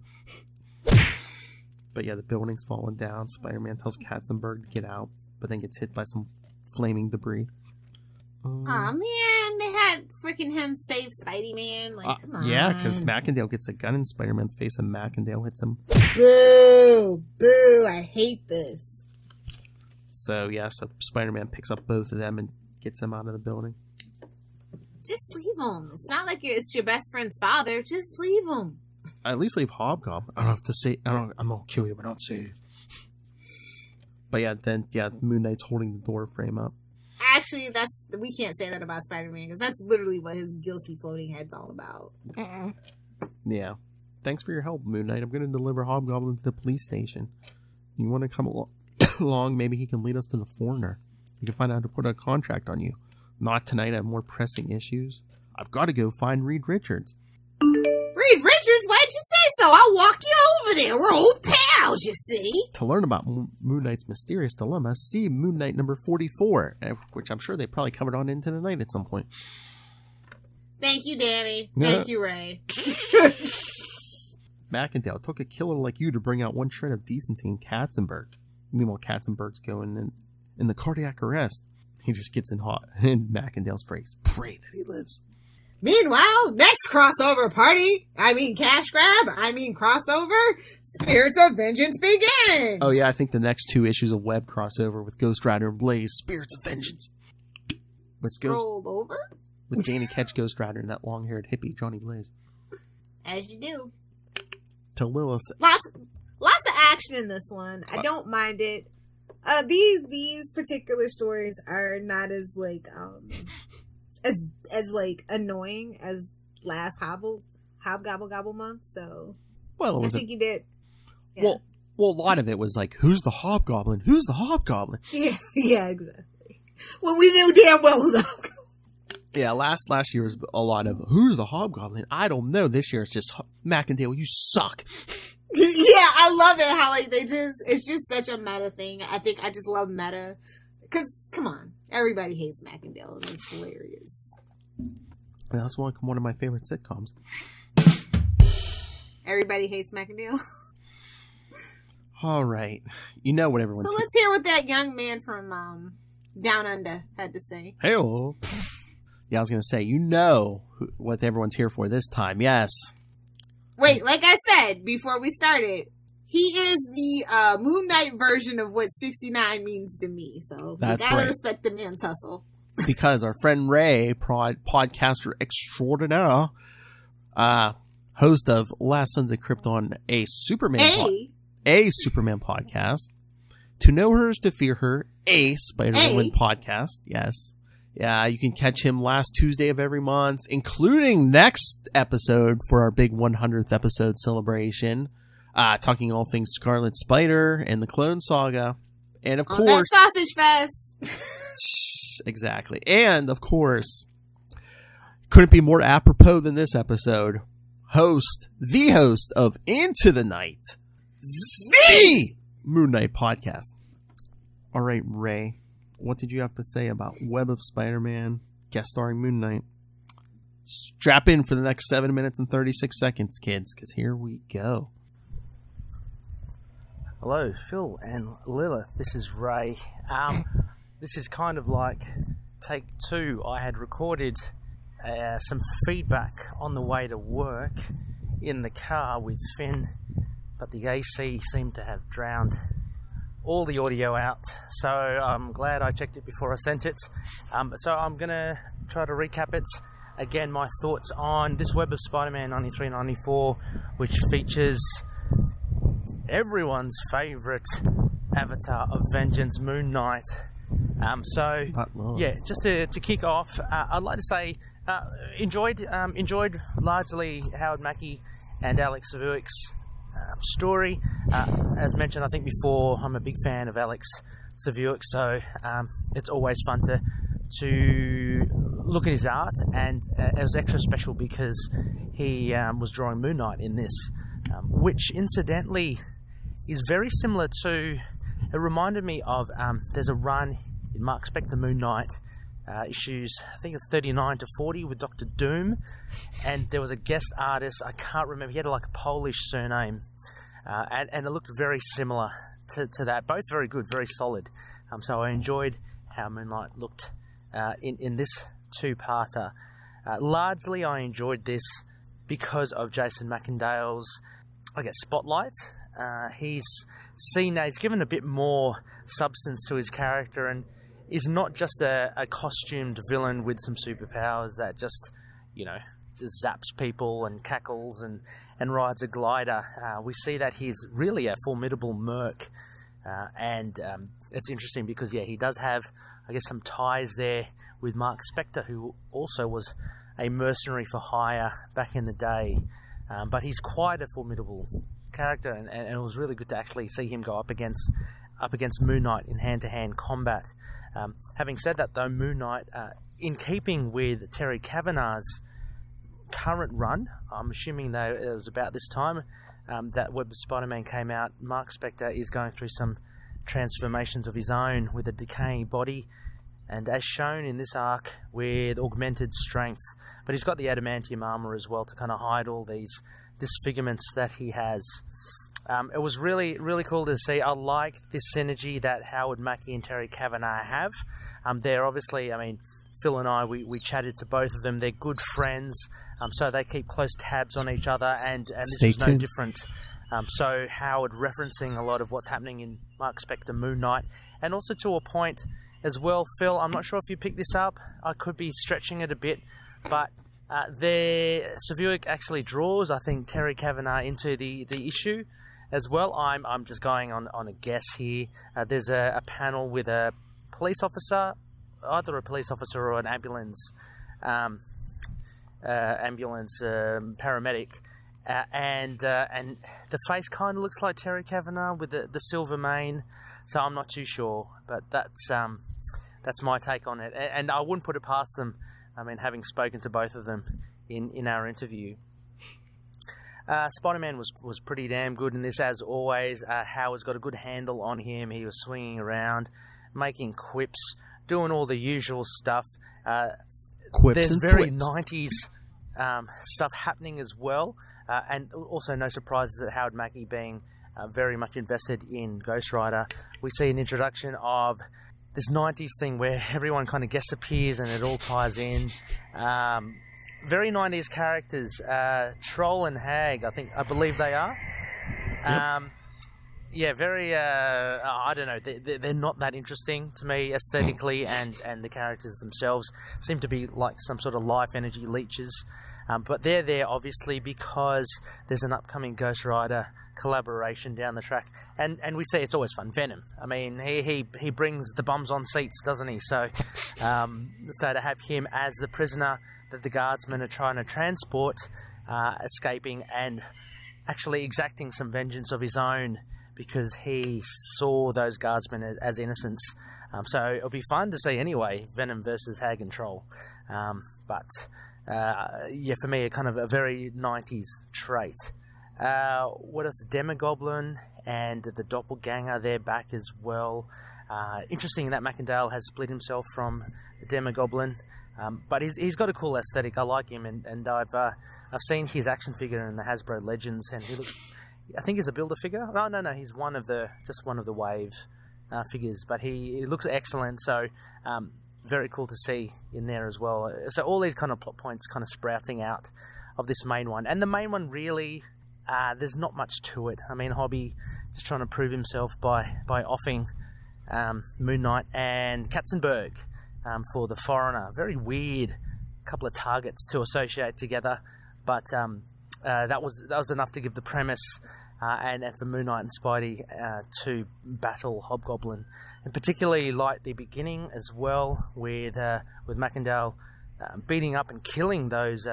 But yeah, the building's falling down. Spider-Man tells Katzenberg to get out, but then gets hit by some flaming debris. Aw, man, they had freaking him save Spidey-Man. Like, come on. Yeah, because Macendale gets a gun in Spider-Man's face and Macendale hits him. Boo! Boo! I hate this. So Spider-Man picks up both of them and gets them out of the building. Just leave them. It's not like it's your best friend's father. Just leave them. At least leave Hobgoblin. I don't have to say. I'm gonna kill you, but I don't say you. But Moon Knight's holding the door frame up. Actually, we can't say that about Spider-Man because that's literally what his guilty floating head's all about. Yeah. Thanks for your help, Moon Knight. I'm going to deliver Hobgoblin to the police station. You want to come along? Maybe he can lead us to the foreigner. We can find out how to put a contract on you. Not tonight. I have more pressing issues. I've got to go find Reed Richards. Reed Richards? Why'd you say so? I'll walk you over there. We're old pals, you see. To learn about Moon Knight's mysterious dilemma, see Moon Knight number 44, which I'm sure they probably covered on Into the Night at some point. Thank you, Danny. Thank you, Ray. Macendale took a killer like you to bring out one shred of decency in Katzenberg. Meanwhile, Katzenberg's going in the cardiac arrest. He just gets in Macendale's phrase, pray that he lives. Meanwhile, next crossover party, cash grab, crossover, Spirits of Vengeance begins! Oh yeah, I think the next 2 issues of Web crossover with Ghost Rider and Blaze, Spirits of Vengeance. Scroll over? With Danny Ketch, Ghost Rider, and that long-haired hippie, Johnny Blaze. As you do. To Lilith. Lots of action in this one. I don't mind it. These particular stories are not as annoying as last Hobgobble month, so I think he did. Yeah. Well, a lot of it was like, who's the Hobgoblin? Who's the Hobgoblin? Yeah, exactly. Well, we knew damn well who the Hobgoblin. Yeah, last year was a lot of, who's the Hobgoblin? I don't know. This year it's just, Macendale, you suck. Yeah, I love it how it's just such a meta thing. I think I just love meta. Because, come on, everybody hates Macendale, and it's hilarious. That's one of my favorite sitcoms. Everybody hates Macendale? All right. You know what everyone's... So let's hear what that young man from Down Under had to say. Hey-oh. Yeah, I was going to say, you know what everyone's here for this time. Yes. Wait, like I said before we started, he is the Moon Knight version of what 69 means to me. So that's you gotta right. respect the man's hustle. Because our friend Ray, podcaster extraordinaire, host of Last Sons of Krypton, a Superman podcast. To know her is to fear her, a Spider-Woman podcast. Yes. Yeah, you can catch him last Tuesday of every month, including next episode for our big 100th episode celebration. Talking all things Scarlet Spider and the Clone Saga. And of course... that sausage fest! Exactly. And of course, couldn't be more apropos than this episode. The host of Into the Night. The Moon Knight podcast. All right, Ray. What did you have to say about Web of Spider-Man guest starring Moon Knight? Strap in for the next 7 minutes and 36 seconds, kids, because here we go. Hello, Phil and Lilith. This is Ray. This is kind of like take 2. I had recorded some feedback on the way to work in the car with Finn, but the AC seemed to have drowned all the audio out, so I'm glad I checked it before I sent it. So I'm going to try to recap it. Again, my thoughts on this Web of Spider-Man 93-94, which features everyone's favourite avatar of vengeance, Moon Knight. Just to kick off, I'd like to say enjoyed largely Howard Mackie and Alex Savuik's story. As mentioned, I think before, I'm a big fan of Alex Savuik, so it's always fun to look at his art, and it was extra special because he was drawing Moon Knight in this. which incidentally is very similar to, it reminded me of, there's a run in Marc Spector Moon Knight, issues, I think it's 39 to 40 with Dr. Doom, and there was a guest artist, I can't remember, he had like a Polish surname, and it looked very similar to that. Both very good, very solid. So I enjoyed how Moon Knight looked in this two-parter. Largely I enjoyed this because of Jason Macendale's, I guess, spotlight. He's given a bit more substance to his character, and is not just a costumed villain with some superpowers that just zaps people and cackles and rides a glider. We see that he's really a formidable merc, and it's interesting because, he does have, I guess, some ties there with Marc Spector, who also was a mercenary for hire back in the day. But he's quite a formidable character, and it was really good to actually see him go up against Moon Knight in hand-to-hand combat. Having said that, though, Moon Knight, in keeping with Terry Kavanagh's current run, I'm assuming though it was about this time that Web of Spider-Man came out, Marc Spector is going through some transformations of his own with a decaying body, and as shown in this arc, with augmented strength. But he's got the adamantium armor as well to kind of hide all these disfigurements that he has. It was really, really cool to see. I like this synergy that Howard Mackie and Terry Kavanagh have. They're obviously, Phil and I, we chatted to both of them. They're good friends, so they keep close tabs on each other, and this was no different. So Howard referencing a lot of what's happening in Marc Spector Moon Knight, and also to a point as well, Phil, I'm not sure if you picked this up. I could be stretching it a bit, but Savuik actually draws, I think, Terry Kavanagh into the issue as well. I'm just going on a guess here. There's a panel with a police officer, either a police officer or an ambulance paramedic, and the face kind of looks like Terry Kavanagh with the silver mane. So I'm not too sure, but that's my take on it, and I wouldn't put it past them. Having spoken to both of them in our interview. Spider-Man was pretty damn good in this, as always. Howard's got a good handle on him. He was swinging around, making quips, doing all the usual stuff. Quips there's and very flips. 90s stuff happening as well, and also no surprises at Howard Mackie being very much invested in Ghost Rider. We see an introduction of this 90s thing where everyone kind of guest appears and it all ties in. Very 90s characters. Troll and Hag, I believe they are. Yep. Very, I don't know, they're not that interesting to me aesthetically, and the characters themselves seem to be like some sort of life energy leeches. But they're there, obviously, because there's an upcoming Ghost Rider collaboration down the track. And we see it's always fun. Venom. He brings the bums on seats, doesn't he? So to have him as the prisoner that the guardsmen are trying to transport, escaping and actually exacting some vengeance of his own because he saw those guardsmen as innocents. So it'll be fun to see anyway, Venom versus Hag and Troll. For me, a kind of a very 90s trait. What else? The Demogoblin and the Doppelganger, they're back as well. Interesting that Macendale has split himself from the Demogoblin, but he's got a cool aesthetic. I like him, and I've seen his action figure in the Hasbro Legends, and he looks, I think he's a Builder figure. No, he's one of the Wave figures, but he looks excellent. So very cool to see in there as well. So all these kind of plot points kind of sprouting out of this main one, and the main one really, there's not much to it. Hobby just trying to prove himself by offing Moon Knight and Katzenberg for the Foreigner. Very weird couple of targets to associate together, but that was enough to give the premise and for Moon Knight and Spidey to battle Hobgoblin, and particularly like the beginning as well with Macendale beating up and killing those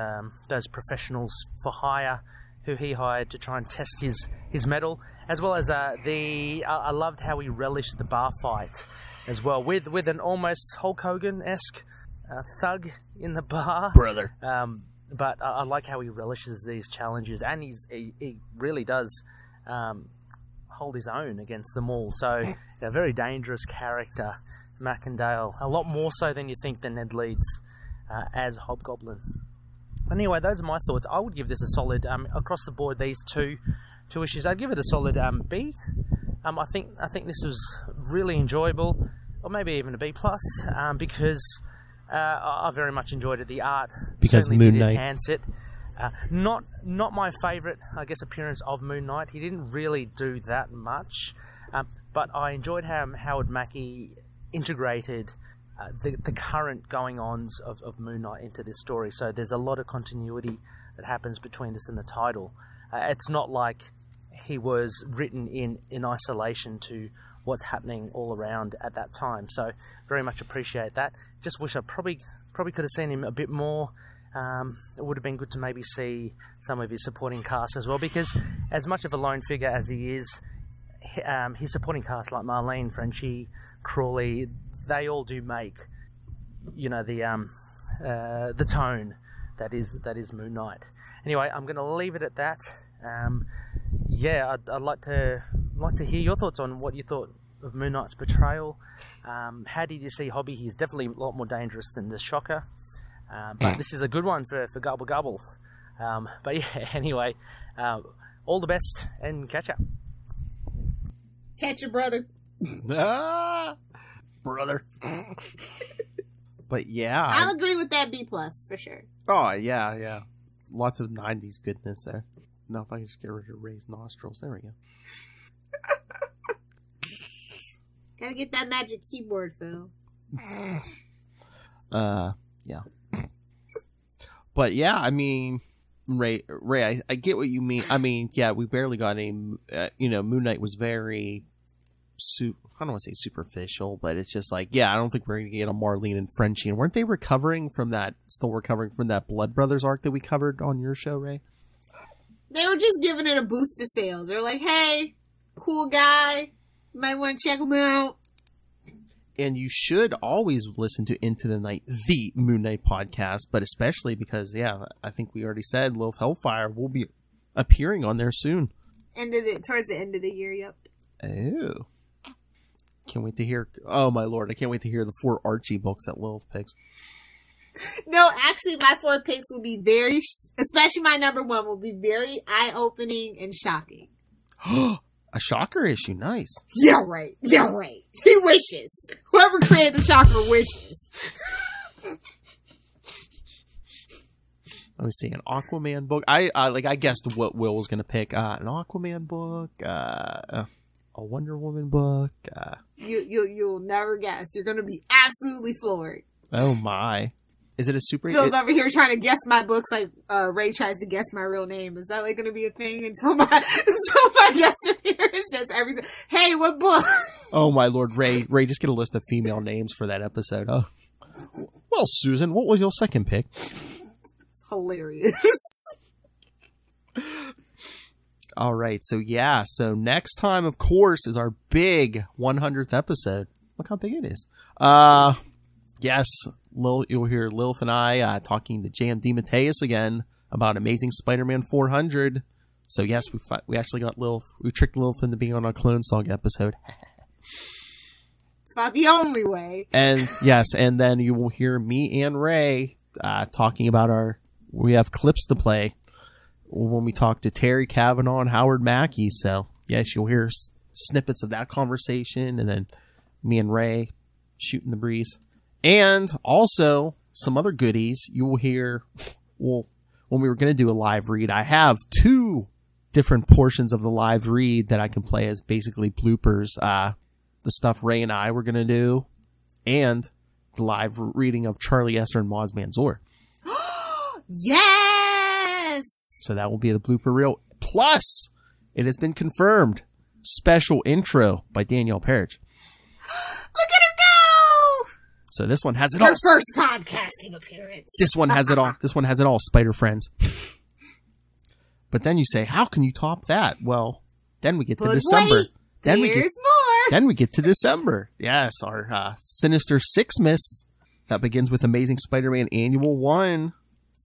professionals for hire who he hired to try and test his mettle, as well as I loved how he relished the bar fight as well with an almost Hulk Hogan-esque thug in the bar. Brother. but I like how he relishes these challenges, and he really does hold his own against them all. So a very dangerous character, Macendale, a lot more so than you think than Ned Leeds as Hobgoblin. Anyway, those are my thoughts. I would give this a solid across the board. These two issues, I'd give it a solid B. I think this was really enjoyable, or maybe even a B plus, because I very much enjoyed it. The art because certainly Moon did Knight. enhance it. Not my favourite, I guess, appearance of Moon Knight. He didn't really do that much, but I enjoyed how Howard Mackie integrated the current going-ons of Moon Knight into this story. So there's a lot of continuity that happens between this and the title. It's not like he was written in isolation to what's happening all around at that time. So very much appreciate that. Just wish I probably could have seen him a bit more. It would have been good to maybe see some of his supporting cast as well, because as much of a lone figure as he is, his supporting cast like Marlene, Frenchie, Crawley, they all do make, the tone that is Moon Knight. Anyway, I'm going to leave it at that. I'd like to hear your thoughts on what you thought of Moon Knight's portrayal. How did you see Hobby? He's definitely a lot more dangerous than the Shocker. But this is a good one for Gobble Gobble. But yeah, anyway, all the best and catch up. Catch your brother. Brother. But yeah. I'll agree with that B plus for sure. Oh, yeah. Lots of 90s goodness there. Now if I can just get rid of Ray's nostrils. There we go. Gotta get that magic keyboard, Phil. Yeah. But yeah, I mean, Ray, I get what you mean. I mean, yeah, we barely got any, Moon Knight was very, I don't want to say superficial, but it's just like, yeah, I don't think we're going to get a Marlene and Frenchie. And weren't they still recovering from that Blood Brothers arc that we covered on your show, Ray? They were just giving it a boost to sales. They're like, hey, cool guy, you might want to check him out. And you should always listen to Into the Night, the Moon Knight podcast, but especially because, yeah, I think we already said Lilith Hellfire will be appearing on there soon. Towards the end of the year, yep. Oh. Can't wait to hear, oh my lord, I can't wait to hear the 4 Archie books that Lilith picks. No, actually, my 4 picks will be especially my number 1, will be very eye-opening and shocking. A Shocker issue, nice. Yeah, right. He wishes. Whoever created the Shocker wishes. Let me see, an Aquaman book. I guessed what Will was going to pick. An Aquaman book, a Wonder Woman book. You'll never guess. You're going to be absolutely floored. Oh my. Is it a super... Phil's over here trying to guess my books like Ray tries to guess my real name. Is that like going to be a thing until my guest are here? It's just everything. Hey, what book? Oh my lord, Ray, just get a list of female names for that episode. Oh. Well, Susan, what was your second pick? It's hilarious. All right, so next time, of course, is our big 100th episode. Look how big it is. Yes, you'll hear Lilith and I talking to J.M. DeMatteis again about Amazing Spider-Man 400. So yes, we actually got Lilith. We tricked Lilith into being on our Clone Saga episode. It's about the only way. And yes, and then you will hear me and Ray talking about we have clips to play when we talk to Terry Kavanaugh and Howard Mackie. So yes, you'll hear snippets of that conversation, and then me and Ray shooting the breeze. And also, some other goodies you will hear, when we were going to do a live read, I have 2 different portions of the live read that I can play as basically bloopers. The stuff Ray and I were going to do, and the live reading of Charlie Esser and Maz Manzoor. Yes! So that will be the blooper reel. Plus, it has been confirmed, special intro by Danielle Perich. Look at her go! So this one has it all. Her first podcasting appearance. This one has it all. This one has it all, Spider Friends. But then you say, how can you top that? Well, then we get to December. Wait, there's more. Then we get to December. Yes, our Sinister Sixmas that begins with Amazing Spider-Man Annual 1.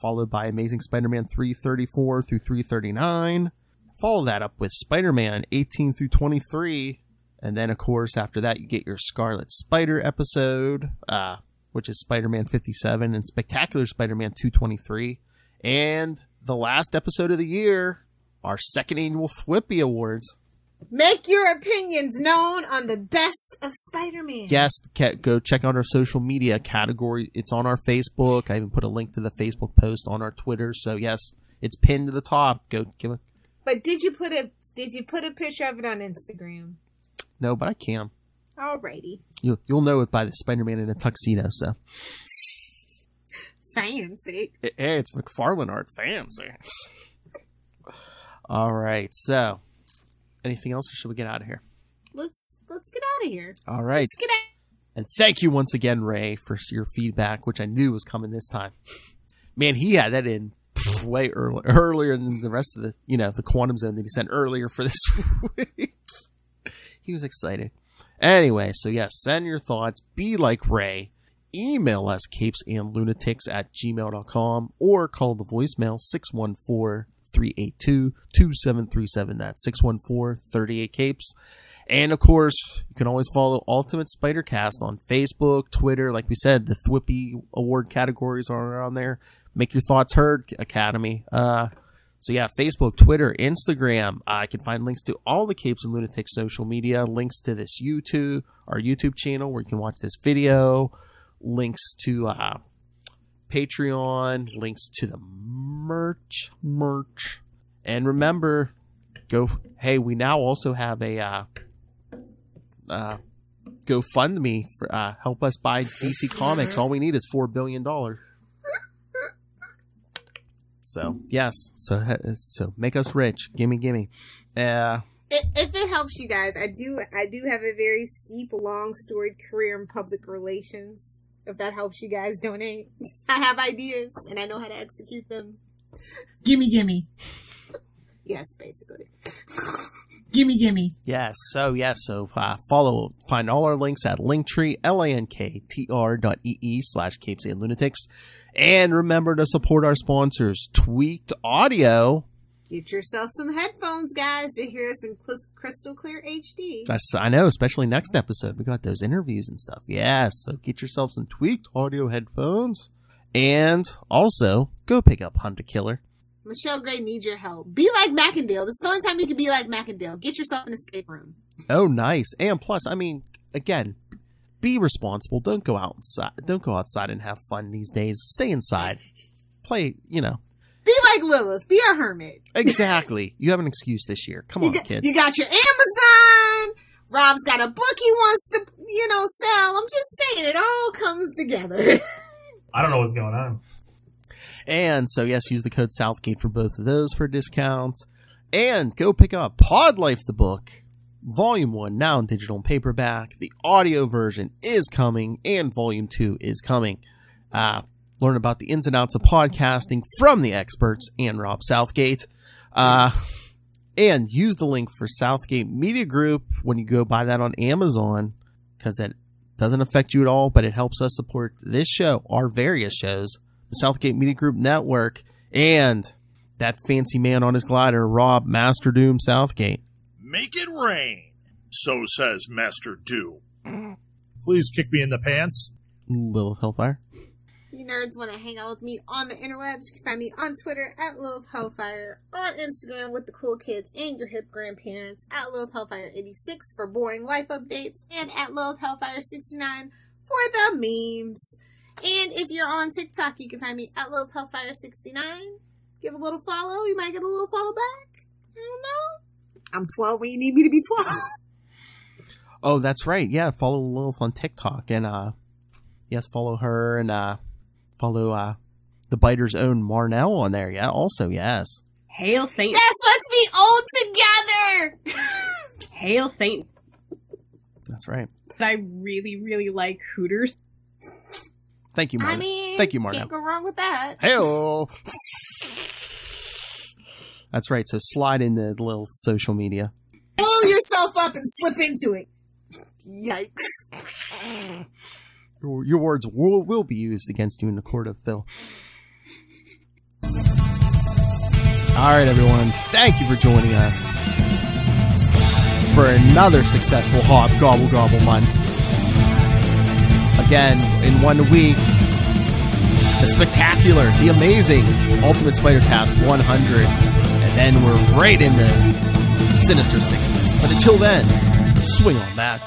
followed by Amazing Spider-Man 334 through 339. Follow that up with Spider-Man 18 through 23. And then, of course, after that, you get your Scarlet Spider episode, which is Spider-Man 57 and Spectacular Spider-Man 223. And the last episode of the year, our second annual Thwippy Awards. Make your opinions known on the best of Spider-Man. Yes, go check out our social media category. It's on our Facebook. I even put a link to the Facebook post on our Twitter. So yes, it's pinned to the top. Go give it. But did you put a picture of it on Instagram? No, but I can. Alrighty. You'll know it by the Spider-Man in a tuxedo. So fancy. Hey, it's McFarlane art. Fancy. All right. So. Anything else, or should we get out of here? Let's get out of here. All right. Let's get out. And thank you once again, Ray, for your feedback, which I knew was coming this time. Man, he had that in way earlier than the rest of the Quantum Zone that he sent earlier for this week. He was excited. Anyway, so yes, send your thoughts. Be like Ray. Email us capesandlunatics@gmail.com or call the voicemail 614-382-2737. That's 614-38-CAPES. And, of course, you can always follow Ultimate Spider-Cast on Facebook, Twitter. Like we said, the Thwippy Award categories are on there. Make your thoughts heard, Academy. So, yeah, Facebook, Twitter, Instagram. I can find links to all the Capes and Lunatics social media, links to this our YouTube channel where you can watch this video, links to Patreon, links to the merch. And remember, we now also have a GoFundMe for help us buy DC Comics. All we need is $4 billion. So, yes. So make us rich. Gimme. If it helps you guys, I do have a very steep, long, storied career in public relations. If that helps you guys donate. I have ideas, and I know how to execute them. Gimme. Yes, basically. Gimme. Yes. So find all our links at Linktree, linktr.ee/Capes and And remember to support our sponsors, Tweaked Audio. Get yourself some headphones, guys, to hear us in crystal clear HD. I know, especially next episode. We got those interviews and stuff. Yes, so get yourself some Tweaked Audio headphones. And also, go pick up Hunt a Killer. Michelle Gray needs your help. Be like Macendale. This is the only time you can be like Macendale. Get yourself an escape room. Oh, nice. And plus, again, be responsible. Don't go outside. Don't go outside and have fun these days. Stay inside. Play, Be like Lilith. Be a hermit. Exactly. You have an excuse this year. Come on, kids. You got your Amazon. Rob's got a book he wants to, sell. I'm just saying, it all comes together. I don't know what's going on. And so, yes, use the code Southgate for both of those for discounts. And go pick up Pod Life, the book. Volume 1, now in digital and paperback. The audio version is coming, and Volume 2 is coming. Learn about the ins and outs of podcasting from the experts and Rob Southgate. And use the link for Southgate Media Group when you go buy that on Amazon, because it doesn't affect you at all, but it helps us support this show, our various shows, the Southgate Media Group Network, and that fancy man on his glider, Rob Master Doom Southgate. Make it rain, so says Master Doom. Please kick me in the pants. Lilith Hellfire. You nerds want to hang out with me on the interwebs? You can find me on Twitter at Lilith Hellfire, on Instagram with the cool kids and your hip grandparents at Lilith Hellfire 86 for boring life updates, and at Lilith Hellfire 69 for the memes. And if you're on TikTok, you can find me at Lilith Hellfire 69. Give a little follow. You might get a little follow back. I don't know. I'm 12 when you need me to be 12. Oh, that's right. Yeah, follow Lilith on TikTok. And, yes, follow her and, follow, the Biter's own Marnell on there. Yeah, also, yes. Hail Saint. Yes, let's be old together. Hail Saint. That's right. I really, really like Hooters. Thank you, Marnell. Thank you, Marnell. Can't go wrong with that. Hey-o. That's right. So slide into the little social media. Pull yourself up and slip into it. Yikes. Your words will be used against you in the court of Phil. All right, everyone. Thank you for joining us for another successful Hobgoblin month. Again, in 1 week, the spectacular, the amazing Ultimate Spider-Cast 100. And then we're right in the Sinister 60s. But until then, swing on back.